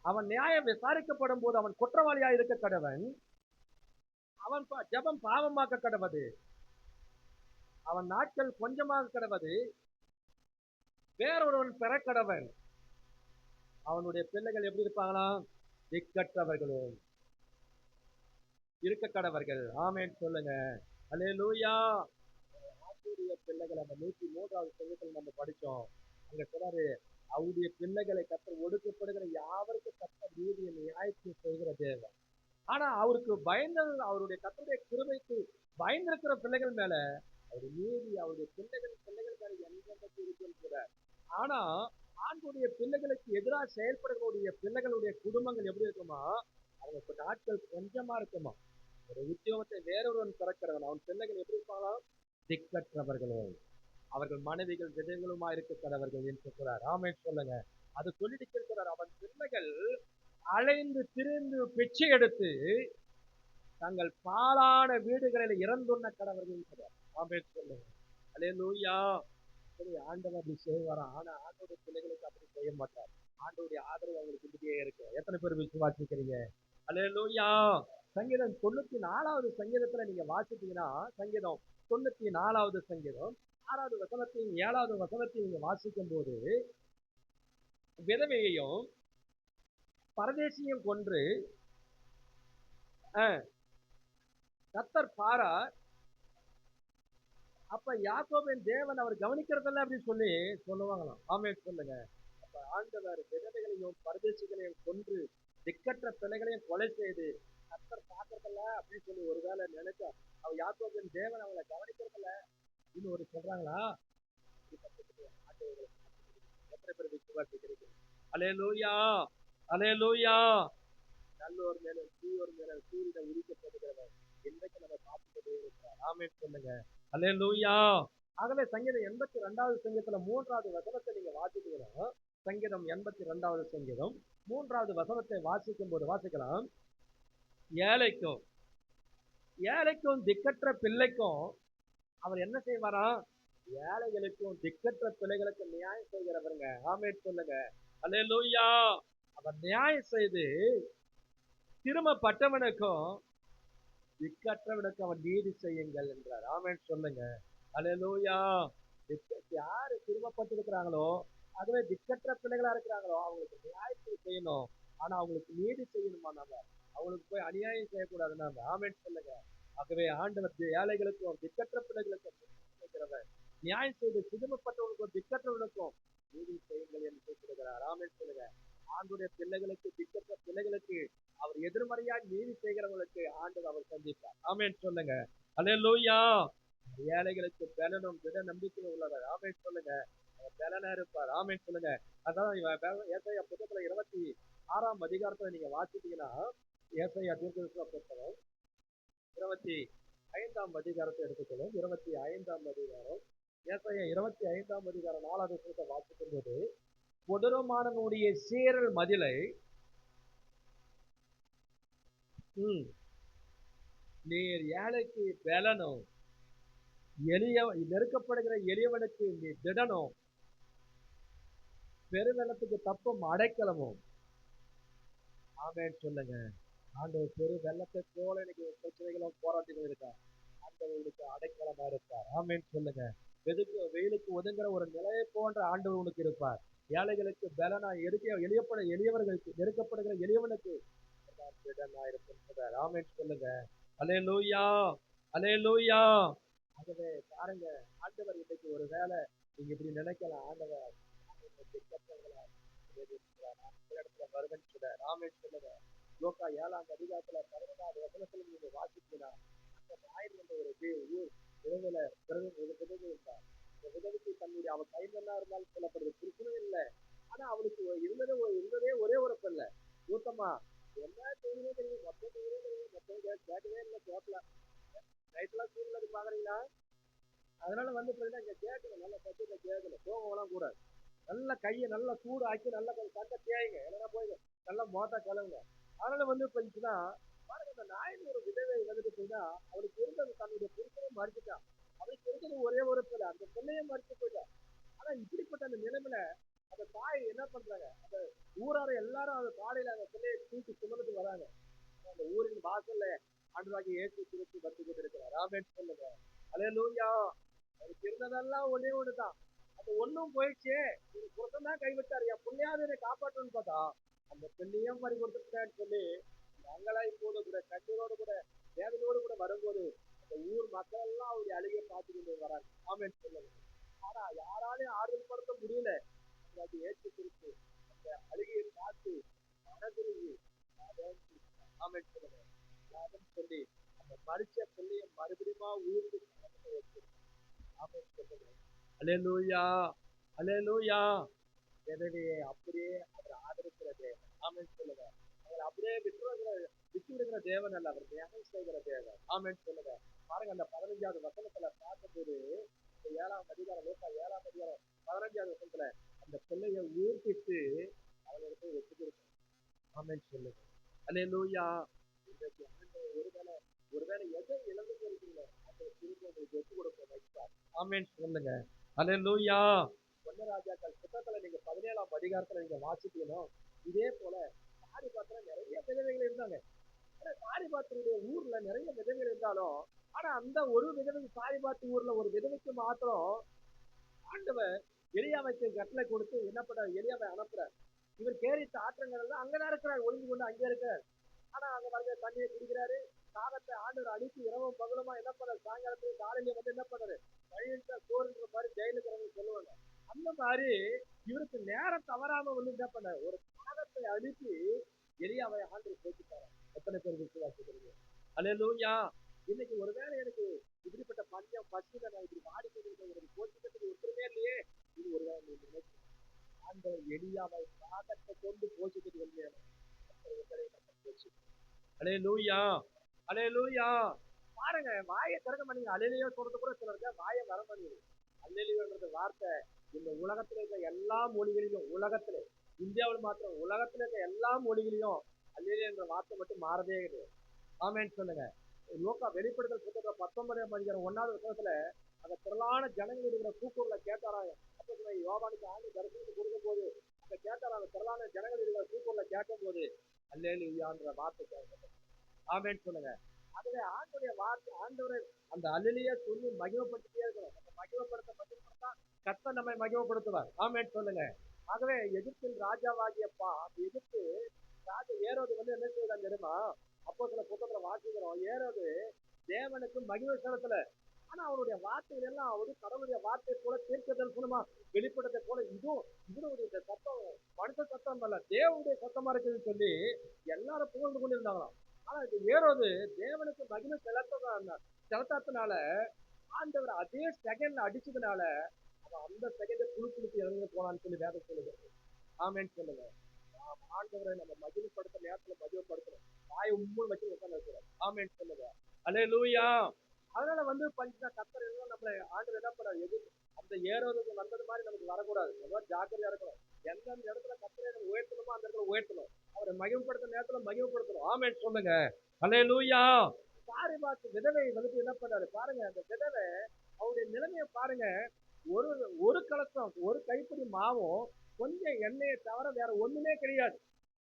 அவன் நியாயம் விசாரிக்கப்படும் போது அவன் குற்றவாளியா இருக்க கடவன். அவன் ஜெபம் பாவமாக்க கடவது. அவன் நாட்கள் கொஞ்சமாக கடவது. வேறொருவன் பெற கடவன். அவனுடைய பிள்ளைகள் எப்படி இருப்பாங்களாம்? திக்கற்றவர்களும் இருக்க கடவர்கள். ஆமென் சொல்லுங்க. அல்லேலூயா. ஆத்துடைய பிள்ளைகள் அந்த 103வது சங்கீதத்தில் நம்ம படிச்சோம். அங்க சொல்றாரு, அவருடைய பிள்ளைகளை கர்த்தர் ஒடுக்கப்படுகிற யாவருக்கும் கர்த்தர் நீதியை நியாயத்தை செய்கிற தேவன். ஆனா அவருக்கு பயந்த, அவருடைய கர்த்தருடைய கிருபைக்கு பயந்திருக்கிற பிள்ளைகள் மேல அவருடைய நீதி அவருடைய பிள்ளைகள் மேல எந்த இருக்குன்னு கூட. ஆனா ஆண்டுடைய பிள்ளைகளுக்கு எதிராக செயல்படக்கூடிய பிள்ளைகளுடைய குடும்பங்கள் எப்படி இருக்குமா? அவங்க நாட்கள் கொஞ்சமா இருக்குமா? ஒரு உத்தியோகத்தை வேறொருவன் திறக்கிறவன் அவன் பிள்ளைகள் எப்படி இருப்பாங்களா? திக்கற்றவர்களும் அவர்கள் மனைவிகள் விதங்களுமா இருக்கிறவர்கள் என்று சொல்றார். ஆமென் சொல்லுங்க. அது சொல்லிட்டு இருக்கிறார், அவன் பிள்ளைகள் அலைந்து திரிந்து பிச்சை எடுத்து தங்கள் பாலான வீடுகளில் இறந்துண்ண கடவர்கள் இருக்கிறார். ஆமென் சொல்லுங்க. அல்லேலூயா. ஆண்டவர் அப்படி செய்வாரா? ஆனா ஆண்டோடைய பிள்ளைகளுக்கு அப்படி செய்ய மாட்டார். ஆண்டோடைய ஆதரவு அவங்களுக்கு இப்படியே இருக்கு. எத்தனை பேர் விசுவாசிக்கிறீங்க? அல்லேலூயா. சங்கீதம் 94வது சங்கீதத்துல நீங்க வாசிச்சீங்கன்னா, சங்கீதம் 94வது சங்கீதம் 6வது வசனத்தையும் 7வது வசனத்தையும் நீங்க வாசிக்கும் போது, விதவையையும் பரதேசியும் கொன்று கர்த்தர் பாரார், அப்ப யாக்கோபின் தேவன் அவர் கவனிக்கிறதில்ல அப்படின்னு சொல்லி சொல்லுவாங்களாம். ஆமென் சொல்லுங்க. அப்ப ஆண்டவர் விதவைகளையும் பரதேசிகளையும் கொன்று திக்கற்ற பிள்ளைகளையும் கொலை செய்து கர்த்தர் பார்க்கறதில்ல அப்படின்னு சொல்லி ஒருவேளை நினைச்சா, அவர் யாக்கோபின் தேவன் அவங்களை கவனிக்கிறதில்ல, இன்னும் ஒரு சொல்றாங்களா? எத்தனை பேர் விசுவாசிக்கிறீங்க? அல்லேலூயா, அல்லேலூயா. நல்லோர் மேலும் தீயோர் மேலும் சூரியனை உரிக்கப்படுகிறவர் என்றைக்கு நம்ம பார்த்துக்கிட்டே இருக்கிறார். ஆமென் சொல்லுங்க. அல்லேலூயா. ஆகவே சங்கீதம் 82வது சங்கீதத்துல 3வது வசனத்தை நீங்க வாசித்தீங்கன்னா, சங்கீதம் 82வது சங்கீதம் 3வது வசனத்தை வாசிக்கும் போது வாசிக்கலாம். ஏழைக்கும் ஏழைக்கும் திக்கற்ற பிள்ளைக்கும் அவர் என்ன செய்வாரா? ஏழைகளுக்கும் திக்கற்ற பிள்ளைகளுக்கும் நியாயம் செய்கிறவருங்க. ஆமென் சொல்லுங்க. அல்லேலூயா. அவர் நியாயம் செய்து திரும்பப்பட்டவனுக்கும் திக்கற்றவனுக்கு அவன் நீதி செய்யுங்கள் என்றார். ஆமென் சொல்லுங்க. அல்லேலூயா. யாரு திரும்பப்பட்டிருக்கிறாங்களோ, அதுவே திக்கற்ற பிள்ளைகளா இருக்கிறாங்களோ அவங்களுக்கு நியாயத்தை செய்யணும். ஆனா அவங்களுக்கு நீதி செய்யணுமா நாம? அவங்களுக்கு போய் அநியாயம் செய்யக்கூடாது நாம. ஆமென் சொல்லுங்க. ஆகவே ஆண்டவர் ஏழைகளுக்கும் திக்கற்ற பிள்ளைகளுக்கும் செய்கிறவர் நியாயம் செய்து திரும்பப்பட்டவனுக்கும் திக்கற்றவனுக்கும் நீதி செய்யுங்கள் என்று சொல்கிறார். ஆமென் சொல்லுங்க. ஆண்டுடைய பிள்ளைகளுக்கு திக்கற்ற பிள்ளைகளுக்கு அவர் எதிர்மறையா நீதி செய்கிறவங்களுக்கு ஆண்டவர் அவர் சந்திப்பார். ஆமென் சொல்லுங்க. அல்லேலூயா. ஏழைகளுக்கு பலனும் திட நம்பிக்கை உள்ளவர். ஆமென் சொல்லுங்க. பலனா இருப்பார். ஆமென் சொல்லுங்க. அதான் ஏசாயா புத்தகத்துல 26ஆம் அதிகாரத்துல நீங்க வாசிட்டீங்கன்னா, ஏசாயா தீர்க்கதரிசன புத்தகம் 25ஆம் அதிகாரத்தை எடுத்துக்கணும். 25ஆம் அதிகாரம், ஏசாயா 25ஆம் அதிகாரம் 4வது வசனத்தை வாசிக்கும் போது, கொடூரமானவனுடைய சீரல் மதிலை நீர் ஏழைக்கு பலனும் நெருக்கப்படுகிற எளியவனுக்கு நீ திடனும் பெருவெள்ளத்துக்கு தப்பும் அடைக்கலமும். ஆமென் சொல்லுங்க. ஆண்டவர் பெரு வெள்ளத்தை போல எனக்கு பிரச்சனைகளும் போராட்டங்கள் இருக்கா, ஆண்டவருக்கு அடைக்கலமா இருப்பார். ஆமென் சொல்லுங்க. வெயிலுக்கு ஒதுங்குற ஒரு நிலையை போன்ற ஆண்டவர் உனக்கு இருப்பார். ஏழைகளுக்கு பலனா எளியவர்களுக்கு நெருக்கப்படுகிற எளியவனுக்கு ஆமென் சொல்லுங்க. அல்லேலூயா, அல்லேலூயா. ஆகவே பாருங்க, ஆண்டவர் இன்னைக்கு ஒரு வேலை நீங்க இப்படி நினைக்கலாம், ஆண்டவர் வருவன் சொல்றார். ஆமென் சொல்லுங்க. லோக்கா 7ஆம் அதிகாரத்துல 11வது வசனத்துல நீங்க வாசிச்சீங்கன்னா, ஒரு விதவில விதவி இருந்தார். இந்த விதவிக்கு தன்னுடைய அவன் கைமண்ணா இருந்தாலும் சொல்லப்படுது, புருஷனும் இல்லை. ஆனா அவளுக்கு இருந்ததே ஒரே ஒரு பிள்ளை. ஊத்தமா என்ன செய்யவே தெரியும், மொத்தம் செய்யவே தெரியும், மொத்தம் கேட்கவே இல்லை. தோட்டல நைட்லாம் சூழ்நிலை பாக்குறீங்களா? அதனால வந்து இங்க கேட்கணும், நல்ல சத்தியத்தை கேட்கணும், கோவம்லாம் கூடாது. நல்ல கையை நல்லா சூடு ஆக்கி நல்லா சண்டை தேய்ங்க, இல்லைன்னா போய் நல்லா மோட்டா கலவுங்க. அதனால வந்து போயிடுச்சுன்னா பாருங்க, அந்த நாயின் ஒரு விதவை வந்துட்டுன்னா அவளுக்கு இருந்தது தன்னுடைய புருஷனை மறுத்துட்டான். அவளுக்கு இருந்தது ஒரே ஒரு பிள்ளை, அந்த பிள்ளையை மறுத்து போயிட்டான். ஆனா இப்படிப்பட்ட அந்த நிலைமையில அந்த தாய் என்ன பண்றாங்க, அந்த ஊரார எல்லாரும் அந்த காலையில அந்த பிள்ளையை தூக்கி சுமந்துட்டு வராங்க. அந்த ஊரின் வாசல்ல ஆண்டவராகிய இயேசு கிறிஸ்து வந்து கொண்டிருக்கிறார். ஆமென் சொல்லுங்க. அல்லேலூயா. அவருக்கு இருந்ததெல்லாம் ஒண்ணே ஒண்ணுதான், அந்த ஒண்ணும் போயிடுச்சு. ஒரு புருஷன் தான் கைவிட்டாரு, என் பிள்ளையாவது என்னை காப்பாற்றணும்னு பார்த்தா அந்த பிள்ளையும் பறி கொடுத்துட்டான்னு சொல்லி மங்களாய் போது கூட கண்ணீரோடு கூட வேதனையோடு கூட வரும்போது அந்த ஊர் மக்கள் எல்லாம் அவருடைய அழுகையை பார்த்து கொண்டு வராங்க. ஆமென் சொல்லுங்க. ஆனா யாராலையும் ஆறுதல் படுத்த முடியல. அது ஏற்று குறித்து அந்த அழுகையை பார்த்து மனதிருகி ஆமென் சொல்லுங்க சொல்லி அந்த மறிச்ச பிள்ளைய மறுபடியும் உயிர்த்து ஆமென் சொல்லுங்க. அல்லேலூயா, அல்லேலூயா. எனவே அப்படியே அவர் ஆதரிக்கிற தேவன். ஆமென் சொல்லுங்க. அவர் அப்படியே விட்டு விடுகிற தேவன் அல்ல, அவர் நியாயம் செய்கிற தேவன். ஆமென் சொல்லுங்க. பாருங்க, அந்த 15வது வசனத்துல பார்க்கும்போது, 7ஆம் அதிகாரம் 7ஆம் அதிகாரம் 15வது வசனத்துல அந்த பிள்ளையை உயிர்ப்பித்து அவர்களுக்கு ஒப்பு கொடுக்கும். ஆமென் சொல்லுங்க. அல்லேலூயா. இன்றைக்கு ஒருவேளை எதை இழந்து போயிருக்கீங்களோ அதை திருப்பி உங்களுக்கு ஒப்பு கொடுக்க. ஆமென் சொல்லுங்க. அல்லேலூயா. ராஜாக்கள் புத்தகத்துல நீங்க 17ஆம் அதிகாரத்துல நீங்க வாசிக்கணும். இதே போல சாரிபாத்துல நிறைய விதவைகள் இருந்தாங்க. சாரிபாத்தினுடைய ஊர்ல நிறைய விதவைகள் இருந்தாலும், ஆனா அந்த ஒரு விதவை சாரிபாத்து ஊர்ல ஒரு விதவைக்கு மாத்திரம் ஆண்டவர் எலியாவைக்கு கட்டளை கொடுத்து என்ன பண்ற, எலியாவை அனுப்புற. இவர் கேரித்த ஆற்றங்கள் எல்லாம் அங்கதான் இருக்கிறார், ஒளிந்து கொண்டு அங்கே இருக்கிறார். ஆனா அங்க பாருங்க, தண்ணியை குடிக்கிறாரு. தாகத்தை ஆண்டவர் அடித்து இரவும் பகலுமா என்ன பண்றாரு, சாயங்காலத்தையும் காலையில வந்து என்ன பண்றாரு, வழியிட்ட சோறுன்ற மாதிரி ஜெயிலுக்கு சொல்லுவாங்க. அந்த மாதிரி இவருக்கு நேரம் தவறாம வந்து என்ன பண்ண, ஒரு தாகத்தை அடித்து எலியாவை ஆண்டவர் சேர்த்துட்டாரு. எத்தனை பேர் விசுவாசிக்கிறீங்க? அல்லேலூயா. இன்னைக்கு ஒருவேளை எனக்கு இப்படிப்பட்ட இப்படிப்பட்ட பஞ்சம் பசியில நான் இப்படி வாடி கொண்டிருக்க போஷிக்கிறதுக்கு ஒற்றுமே இல்லையே, இது ஒரு ஆண்டவர் எலியாவை காகத்தை கொண்டு போஷிக்கிறது இல்லையா. அல்லேலூயா, அல்லேலூயா. பாருங்க, வாயை திறக்க மாட்டீங்க. அல்லேலூயா சொல்றது கூட சிலருக்கு வாயை வர மாட்டேங்குது. அல்லேலூயான்றது வார்த்தை இந்த உலகத்துல இருக்க எல்லா மொழிகளிலும், உலகத்துல இந்தியாவில் மாத்திரம் உலகத்துல இருக்க எல்லா மொழிகளிலும் அல்லேலூயான்ற வார்த்தை மட்டும் மாறதே கிடையாது. ஆமென் சொல்லுங்க. லோக்கா வெளிப்படுத்தல் புத்தகம் 19 அதிகாரம் 1வது வசனத்துல அந்த திரளான ஜனங்கள் இருக்கிற கூக்குரல கேட்டாராம். அப்போ யோவானுக்கு ஆண்டு தரிசனத்தை கொடுக்கும் போது அந்த கேட்டாரா, அந்த திரளான ஜனங்கள் இருக்கிற கூக்குரல கேட்கும் போது அல்லேலூயான்ற வார்த்தை கேட்கப்பட்டது. ஆமென் சொல்லுங்க. அதுவே ஆண்டுடைய வார்த்தை, ஆண்டவரை அந்த அல்லேலூயா சொல்லி மகிமைப்படுத்திட்டே இருக்கணும். நம்ம மகிமைப்படுத்த கர்த்தர் நம்மை மகிமைப்படுத்துவார். ஆமென் சொல்லுங்க. ஆகவே எகிப்தின் ராஜாவாகிய எகிப்து ராஜா ஏரோது என்ன செய்யறாங்க தெரியுமா? அப்போ சில புத்தகத்துல வாசிக்கிறோம், ஏரோது தேவனுக்கு மகிமை செலுத்தல. ஆனா அவருடைய வார்த்தைகள் எல்லாம் அவரு கடவுளுடைய வார்த்தை போல தீர்க்க தரிசனமா வெளிப்படத்தை போல இதனுடைய சத்தம் மனுஷ சத்தம் அல்ல, தேவனுடைய சத்தமா இருக்குதுன்னு சொல்லி எல்லாரும் புகழ்ந்து கொண்டு இருந்தாங்களாம். ஆனா இது ஏரோது தேவனுக்கு மகிமை செலுத்தாதனால ஆண்டவர் அதே செகண்ட்ல அடிச்சதுனால அவன் அந்த செகண்ட குழுக்குழுக்கு இறங்கி போனான்னு சொல்லி வேதம் சொல்லுது. ஆமென் சொல்லுங்க. ஆண்டவரை நம்ம மகிமைப்படுத்த நேரத்துல மகிமைப்படுத்தணும். வாய் உம்முன்னு வச்சு உட்கார்ந்து இருக்கிறோம். ஆமென் சொல்லுங்க. அல்லேலூயா. அதனால கர்த்தர் எல்லாம் நம்மளை ஆண்டவர் என்ன பண்ணாரு, அந்த ஏரோதுக்கு வந்தது மாதிரி நமக்கு வரக்கூடாது. ஜாக்கிரதையா இருக்கணும். எந்தெந்த இடத்துல கர்த்தரை நம்ம உயர்த்தணுமோ அந்த இடத்துல உயர்த்தணும். அவரை மகிமைப்படுத்த நேரத்துல மகிமைப்படுத்தணும். ஆமென் சொல்லுங்க. அல்லேலூயா. சாரிபாத் விதவை என்ன பண்ணாரு பாருங்க. அந்த விதவை அவருடைய நிலைமையை பாருங்க. ஒரு கலசம், ஒரு கைப்பிடி மாவும் கொஞ்சம் எண்ணெயை தவிர வேற ஒண்ணுமே கிடையாது.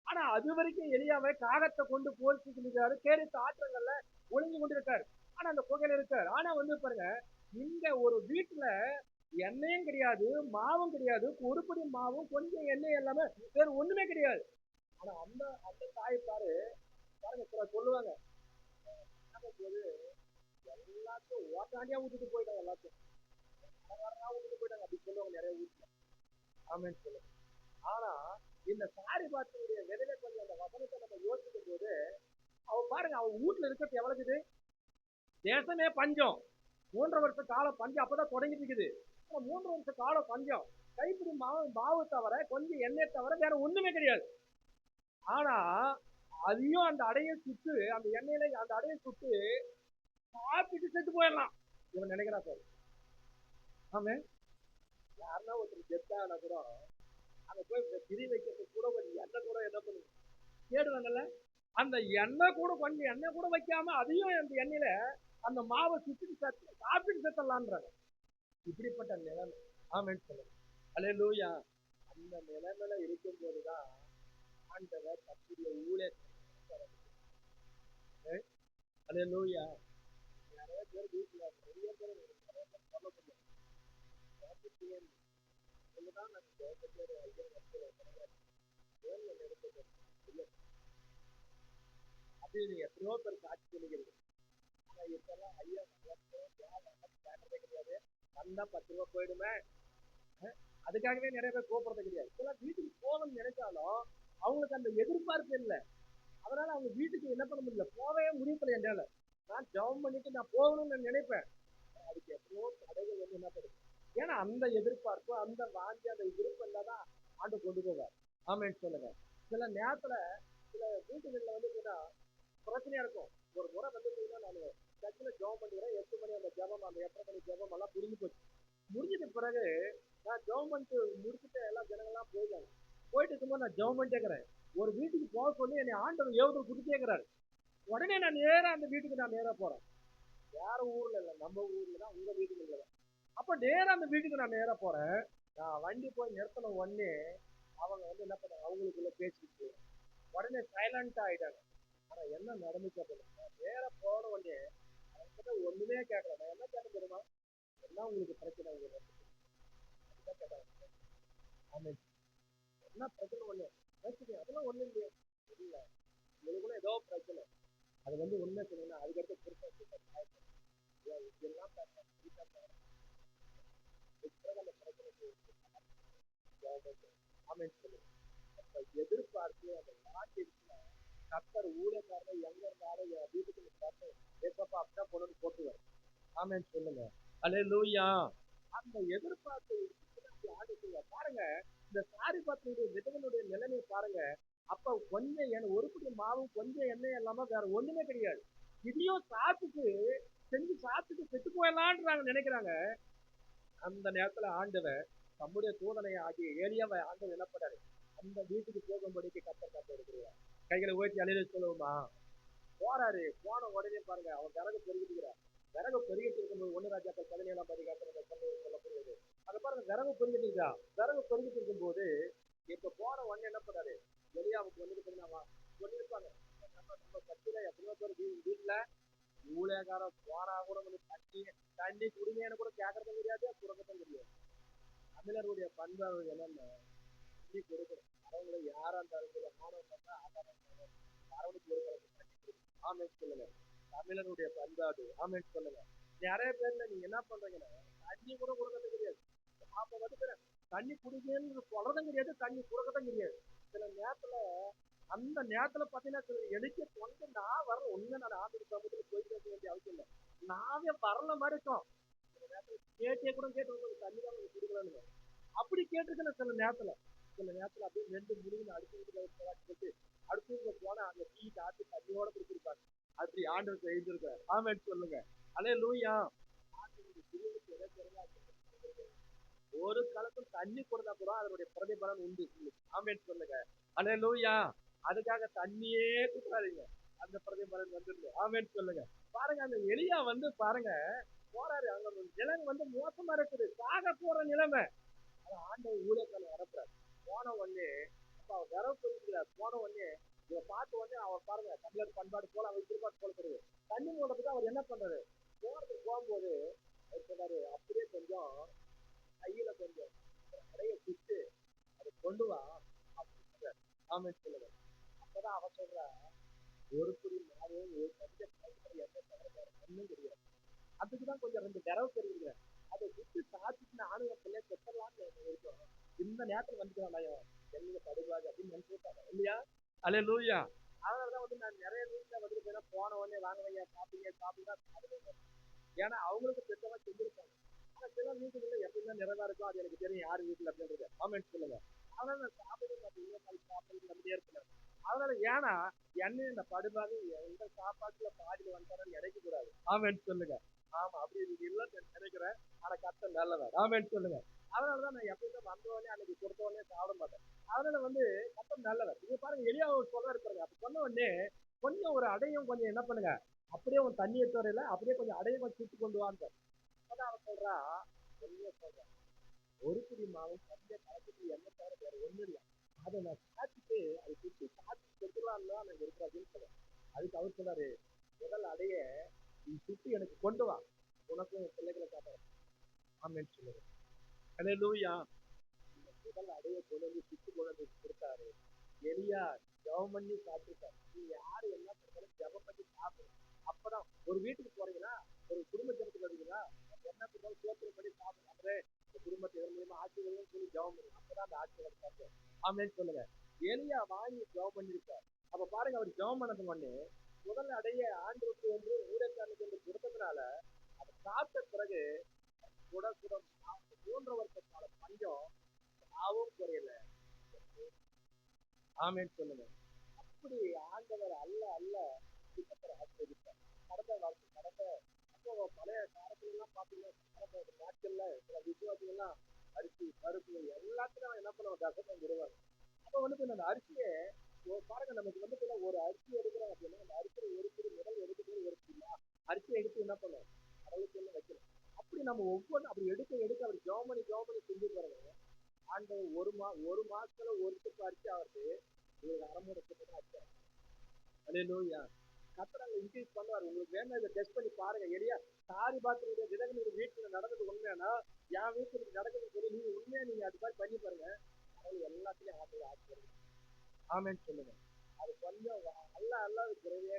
ஆனா அது வரைக்கும் எலியாவை காகத்தை கொண்டு போர்ச்சிக்கிறாரு, கேரித்த ஆற்றங்கள்ல ஒளிஞ்சு கொண்டிருக்காரு. ஆனா அந்த புகையில இருக்காரு. ஆனா பாருங்க, இந்த ஒரு வீட்டுல எண்ணெயும் கிடையாது, மாவும் கிடையாது, ஒரு படி மாவும் கொஞ்சம் எண்ணெய் எல்லாமே வேற ஒண்ணுமே கிடையாது. ஆனா அந்த அந்த தாய் பாருங்க சொல்லுவாங்க, எல்லாத்தையும் ஓட்டாண்டியா விட்டுட்டு போயிட்டாங்க, எல்லாத்தையும் விட்டுட்டு போயிட்டாங்க அப்படி சொல்லுவாங்க நிறைய வீட்டுல. ஆமென் சொல்லுங்க. ஆனா இந்த சாரிபாத்தினுடைய விதவை கொஞ்சம் அந்த வசனத்தை நம்ம யோசிக்கும் போது அவ பாருங்க, அவ வீட்டுல இருக்கிறது எவ்வளவு, தேசமே பஞ்சம், 3 வருஷ காலம் பஞ்சம் அப்பதான் தொடங்கிட்டு இருக்குது. 3 வருஷ காலம் பஞ்சம், கைப்பிடி மாவு தவிர கொஞ்சம் எண்ணெய் தவிர வேற ஒண்ணுமே கிடையாது. ஆனா அதையும் அந்த அடையை சுட்டு, அந்த எண்ணெயில அந்த அடையை சுட்டு சாப்பிட்டு செத்து போயிடலாம் இவன் நினைக்கிறா சார். ஆமே, யாருன்னா ஒருத்தர் செத்தானா கூட அங்க போய் திரி வைக்கிறதுக்கு கூட கொஞ்சம் எண்ணெய் கூட என்ன பண்ணுங்க தேடுவாங்கல்ல, அந்த எண்ணெய் கூட கொஞ்சம் எண்ணெய் கூட வைக்காம அதையும் அந்த எண்ணெயில அந்த மாவை சுத்தி சாப்பிட்டு செத்தலான்றாங்க. இப்படிப்பட்ட நிலைமை. ஆமென் சொல்லுங்க. அல்லேலூயா. அந்த நிலைமையில இருக்கும் போதுதான் ஆண்டவர் தன்னுடைய ஊழியத்தை. அல்லேலூயா. நிறைய பேர் வீட்டுல நிறைய பேர் சொல்ல முடியும். அப்படின்னு எத்தனையோ பேர் சாட்சி சொல்லுகிறது. ஆனா இப்பெல்லாம் ஐயா கிடையாது, வந்தா 10 ரூபாய் போயிடுமே, அதுக்காகவே நிறைய பேர் கோபுறது கிடையாது. இப்பெல்லாம் வீட்டுக்கு போகணும்னு நினைச்சாலும் அவங்களுக்கு அந்த எதிர்பார்ப்பு இல்லை. அதனால அவங்க வீட்டுக்கு என்ன பண்ண முடியல, போகவே முடியல. என்னால நான் ஜெபம் பண்ணிட்டு நான் போகணும்னு நினைப்பேன், அதுக்கு எத்தனையோ தடைகள் என்ன பண்ணுது. ஏன்னா அந்த எதிர்பார்ப்பு, அந்த வாங்கி அந்த விருப்பம் இல்லாதான் ஆண்டு கொண்டு போவார். ஆமென் சொல்லுங்க. சில நேரத்துல சில வீட்டுகள்ல பிரச்சனையா இருக்கும். ஒரு முறை நான் சர்ச்சில் ஜெபம் பண்ணுறேன், 8 மணி அந்த ஜெபம், அந்த 8:30 மணி ஜெபம் எல்லாம் முடிஞ்சு போச்சு. முடிஞ்சது பிறகு நான் ஜெபம் பண்ணிட்டு முடிச்சுட்டு எல்லா ஜனங்கள்லாம் போயிட்டாங்க. போயிட்டு இருக்கும்போது நான் ஜெபம் பண்ணிட்டே இருக்கிறேன். ஒரு வீட்டுக்கு போக சொல்லி என்னை ஆண்டவர் ஏவுதல் கொடுத்தே இருக்கிறாரு. உடனே நான் நேரா அந்த வீட்டுக்கு நான் நேரா போறேன். வேற ஊர்ல இல்ல, நம்ம ஊர்ல தான், உங்க வீட்டுக்கு இல்ல. அப்ப நேரா அந்த வீட்டுக்கு நான் நேரா போறேன். நான் வண்டி போய் நிறுத்தின உடனே அவங்க என்ன பண்ணாங்க, அவங்களுக்குள்ள பேசிட்டு உடனே சைலண்டா ஆயிட்டாங்க. ஆனா என்ன நடந்துச்சு, நேர போன உடனே ஒண்ணுமே கேட்கல. நான் என்ன கேட்க தெரியுமா, என்ன உங்களுக்கு பிரச்சனை, என்ன பிரச்சனை, ஒண்ணு பிரச்சனை அதெல்லாம் ஒண்ணு இல்லையா, இல்ல உங்களுக்குள்ள ஏதோ பிரச்சனை, அது உண்மை சொன்னீங்கன்னா அதுக்கடுத்து எதிர்பார்த்து அந்த நாட்டில் கர்த்தர் ஊழியக்காரரை எங்க இருந்தாலும் வீட்டுக்கு அப்படிதான் கொண்டு போட்டுவார். ஆமென் சொல்லுங்க. அல்லேலூயா. அந்த எதிர்பார்ப்பு பாருங்க, இந்த சாரிபாத்தினுடைய விதவனுடைய நிலைமையை பாருங்க. அப்ப கொஞ்சம் ஒரு புடி மாவும் கொஞ்சம் எண்ணெயும் இல்லாம வேற ஒண்ணுமே கிடையாது. இதையும் சாப்பிட்டு செஞ்சு சாப்பிட்டு செத்து போயிடலான்றாங்க நினைக்கிறாங்க. அந்த நேரத்துல ஆண்டவர் தம்முடைய தூதனை ஆகிய ஏலியாவை ஆண்டவர் என்ன பண்ணாரு, அந்த வீட்டுக்கு போகும்படிக்கு கத்தர் எடுக்கிறார். கைகளை உயர்த்தி அலையில சொல்லுவோமா, போறாரு. போன உடனே பாருங்க, அவன் விறகு பெருகிட்டுக்கிறார். விறகு பெருகிட்டு இருக்கும்போது 1 ராஜாக்கள் 17ஆம் அதிகாரத்துல சொல்லப்படுவது, அங்க பாருங்க விறகு பெருகிட்டு இருக்கா. விறகு பெருகிட்டு இருக்கும்போது இப்ப போன உடனே என்ன பண்ணாரு, எலியாவுக்கு வந்துட்டு சொல்லியிருப்பாங்க, நம்ம கட்சியில எத்தனையோ பேர் வீட்டுல ஊழியக்காரன் போனா கூட தண்ணி குடிங்கன்னு கூட கேட்கறதும் கிடையாது, குடுக்கத்தும் கிடையாது. தமிழருடைய பண்பாடு என்னன்னா தண்ணி கொடுக்கணும். அவங்களை யாரா இருந்தாலும் அரவணைக்கு ஆமென் சொல்லுங்க. தமிழனுடைய பண்பாடு ஆமென் சொல்லுங்க. நிறைய பேர்ல நீங்க என்ன பண்றீங்கன்னா தண்ணி கூட கொடுக்கறது கிடையாது. அப்ப வந்து தண்ணி குடிக்கணும்னு சொல்றதும் கிடையாது, தண்ணி கொடுக்கறதும் கிடையாது. சில நேரத்துல அந்த நேரத்துல பாத்தீங்கன்னா சில எனக்கு வந்து நான் வர ஒண்ணு நான் ஆண்டு சமூகத்துல போயிட்டு இருக்க வேண்டிய அவசியம் இல்லை. நாவே வரல மாதிரி இருக்கும். சில நேரத்துல கேட்டே கூட கேட்டு தண்ணி தான் குடிக்கலாம்னு அப்படி கேட்டிருக்கேன். சில நேரத்துல அப்படியே ரெண்டு முடிவு அடுத்த வீட்டுக்கு அடுத்த வீட்டுல போனா அங்க டீ காத்து தண்ணியோட குடிச்சிருப்பாங்க. அப்படி ஆண்டு எழுதியிருக்காரு. ஆமென் சொல்லுங்க. அல்லேலூயா. ஒரு காலத்துல தண்ணி கொடுத்தா கூட அதனுடைய பிரதிபலன் உண்டு. ஆமென் சொல்லுங்க. அல்லேலூயா. அதுக்காக தண்ணியே குடுக்காதீங்க, அந்த பிரதிபலன் வந்துருது. ஆமென் சொல்லுங்க. பாருங்க அந்த எலியா வந்து பாருங்க போறாரு. அங்க நிலைமை வந்து மோசமா இருக்குது, சாக போற நிலைமை. ஆண்டவர் ஊழியக்காரனை அனுப்புறாரு. போன உடனே அப்ப அவர் விரவு போயிருக்கிறார். போன உடனே இதை பார்த்த உடனே அவர் பாருங்க தமிழர் பண்பாடு போல அவர் திருப்பாட்டு போல தெரியுது. தண்ணி மூலத்துக்கு அவர் என்ன பண்றாரு, போகும்போது அவர் சொன்னாரு, அப்படியே கொஞ்சம் கையில கொஞ்சம் கடையை சுட்டு அதை கொண்டு வா அப்படின்னு சொல்றாரு. ஆமென் சொல்லுங்க. அப்பதான் அவன் சொல்றா, ஒரு புடி மாவு ஒரு கொஞ்சம் ஒண்ணும் தெரியாது. அதுக்குதான் கொஞ்சம் 2 விரவு தெரியுங்க. அதை விட்டு சாப்பிட்டு நானும் என் பிள்ளைய பெற்றலாம்னு இருக்கோம். இந்த நேரத்துல வந்துட்டாங்க எங்க படுபாடு அப்படின்னு நினைச்சிருக்காங்க இல்லையா? அல்லேலூயா. அதனாலதான் வந்து நான் நிறைய வீட்டுல வந்துட்டு போன உடனே வாங்க சாப்பிடுங்க. ஏன்னா அவங்களுக்கு பெற்றவா செஞ்சிருக்காங்க. ஆனா சில வீட்டுல எப்பவுமே நிறைவா இருக்கும், அது எனக்கு தெரியும் யாரு வீட்டுல அப்படின்றது. ஆமென் சொல்லுங்க. அதனால நான் சாப்பிடுறது நம்பிட்டே இருக்கிறேன். அதனால ஏன்னா என்ன இந்த படுபாடு எந்த சாப்பாட்டுல பாதியில வந்தாலும் நினைக்க கூடாது. ஆமென் சொல்லுங்க. ஆமா அப்படி நீங்க இல்ல நினைக்கிறேன். ஆனா கஷ்டம் நல்லவர். ஆமென் சொல்லுங்க. அதனாலதான் நான் எப்பவுமே வந்தவொடனே அன்னைக்கு கொடுத்தவொடனே சாப்பிட மாட்டேன். அதனால வந்து கஷ்டம் நல்லவர். நீங்க பாருங்க எளியா ஒரு சொல்ல இருப்பாங்க. அப்ப சொன்ன உடனே கொஞ்சம் ஒரு அடையும் கொஞ்சம் என்ன பண்ணுங்க, அப்படியே உன் தண்ணி எடுத்து வரையில அப்படியே கொஞ்சம் அடையும் கொஞ்சம் சுட்டு கொண்டு வாங்க. அப்பதான் அவன் சொல்றா, சொல்றேன் ஒரு குடி மாவும் தண்ணியை கலந்துட்டு எண்ணெய் தவிர வேற ஒண்ணும் இல்லை. அதை நான் சாப்பிட்டு அதை சுற்றி சாப்பிட்டு செத்துலான்னு தான் நான் இருக்கிறேன் சொல்றேன். அதுக்கு அவர் சொன்னாரு, முதல் அடைய நீ சுத்தி எனக்கு கொண்டு வா, உனக்கும் என் பிள்ளைகளை காட்டுறேன். ஆமென் சொல்லுங்க. அல்லேலூயா. முதல் அடைய கொண்டு வந்து சுத்தி கொண்டு வந்து கொடுத்தாரு. எலியா ஜெபம் பண்ணி சாப்பிட்டுட்டாரு. நீ யாரு என்ன பண்ணாலும் ஜெபம் பண்ணி சாப்பிடணும். அப்பதான் ஒரு வீட்டுக்கு போறீங்கன்னா, ஒரு குடும்ப ஜெபத்துக்கு வருவீங்களா, என்ன பண்ணாலும் சோத்திரம் பண்ணி சாப்பிடணும். அப்படியே குடும்பத்தை இதன் மூலியமா ஆசீர்வாதம் சொல்லி ஜெபம் பண்ணணும். அப்பதான் அந்த ஆசீர்வாதம் சாப்பிடும். ஆமென் சொல்லுங்க. எலியா வாங்கி ஜெபம் பண்ணிருக்காரு. அப்ப பாருங்க அவர் ஜெபம் பண்ணது பண்ணி முதல் அடைய ஆண்டுக்கு என்று ஊழியக்காரனுக்கு என்று கொடுத்ததுனால அதை சாப்பிட்ட பிறகு குடசுடம் 3 வருஷத்தால பஞ்சம் ஆவும் குறையல. ஆமென் சொல்லுங்க. அப்படி ஆண்டவர் அல்ல அல்ல ஆசிரியர் கடந்த அப்போ பழைய காலத்துல எல்லாம் பாத்தீங்கன்னா நாட்கள்ல சில விசுவாசிகள் எல்லாம் அரிசி பருப்பு எல்லாத்துக்கும் என்ன பண்ணுவாங்க, தசமம் விடுவாங்க. அப்ப வந்து அந்த அரிசியை பாருங்க, நமக்கு வந்து ஒரு அரிசி எடுக்கிறோம் அப்படின்னா அந்த அரிசியை எடுத்து முதல் எடுக்கிறது எடுத்துக்கலாம். அரிசியை எடுத்து என்ன பண்ணுவோம், கடவுளுக்கு வைக்கணும். அப்படி நம்ம ஒவ்வொன்றும் அப்படி எடுக்க அவர் ஜோமணி செஞ்சு பாருங்க. ஆண்டவர் ஒரு மாசத்துல ஒரு துப்பு அரிசி ஆகுது, உங்களுக்கு அரைமுறை துப்பு தான் அரிசி. அல்லேலூயா. கர்த்தர் அங்க இன்க்ரீஸ் பண்ணுவார். உங்களுக்கு வேணும் இதை டெஸ்ட் பண்ணி பாருங்க. எலியா சாரிபாத்தினுடைய விதகனுடைய வீட்டுல நடந்தது உண்மையானா என் வீட்டுல நடக்குதுன்னு சொல்லி நீங்க உண்மையா நீங்க அது மாதிரி பண்ணி பாருங்க. அவங்க எல்லாத்தையும் ஆசீர்வாதம். ஆமென் சொல்லுங்க. அது கொஞ்சம் அல்ல குறைவே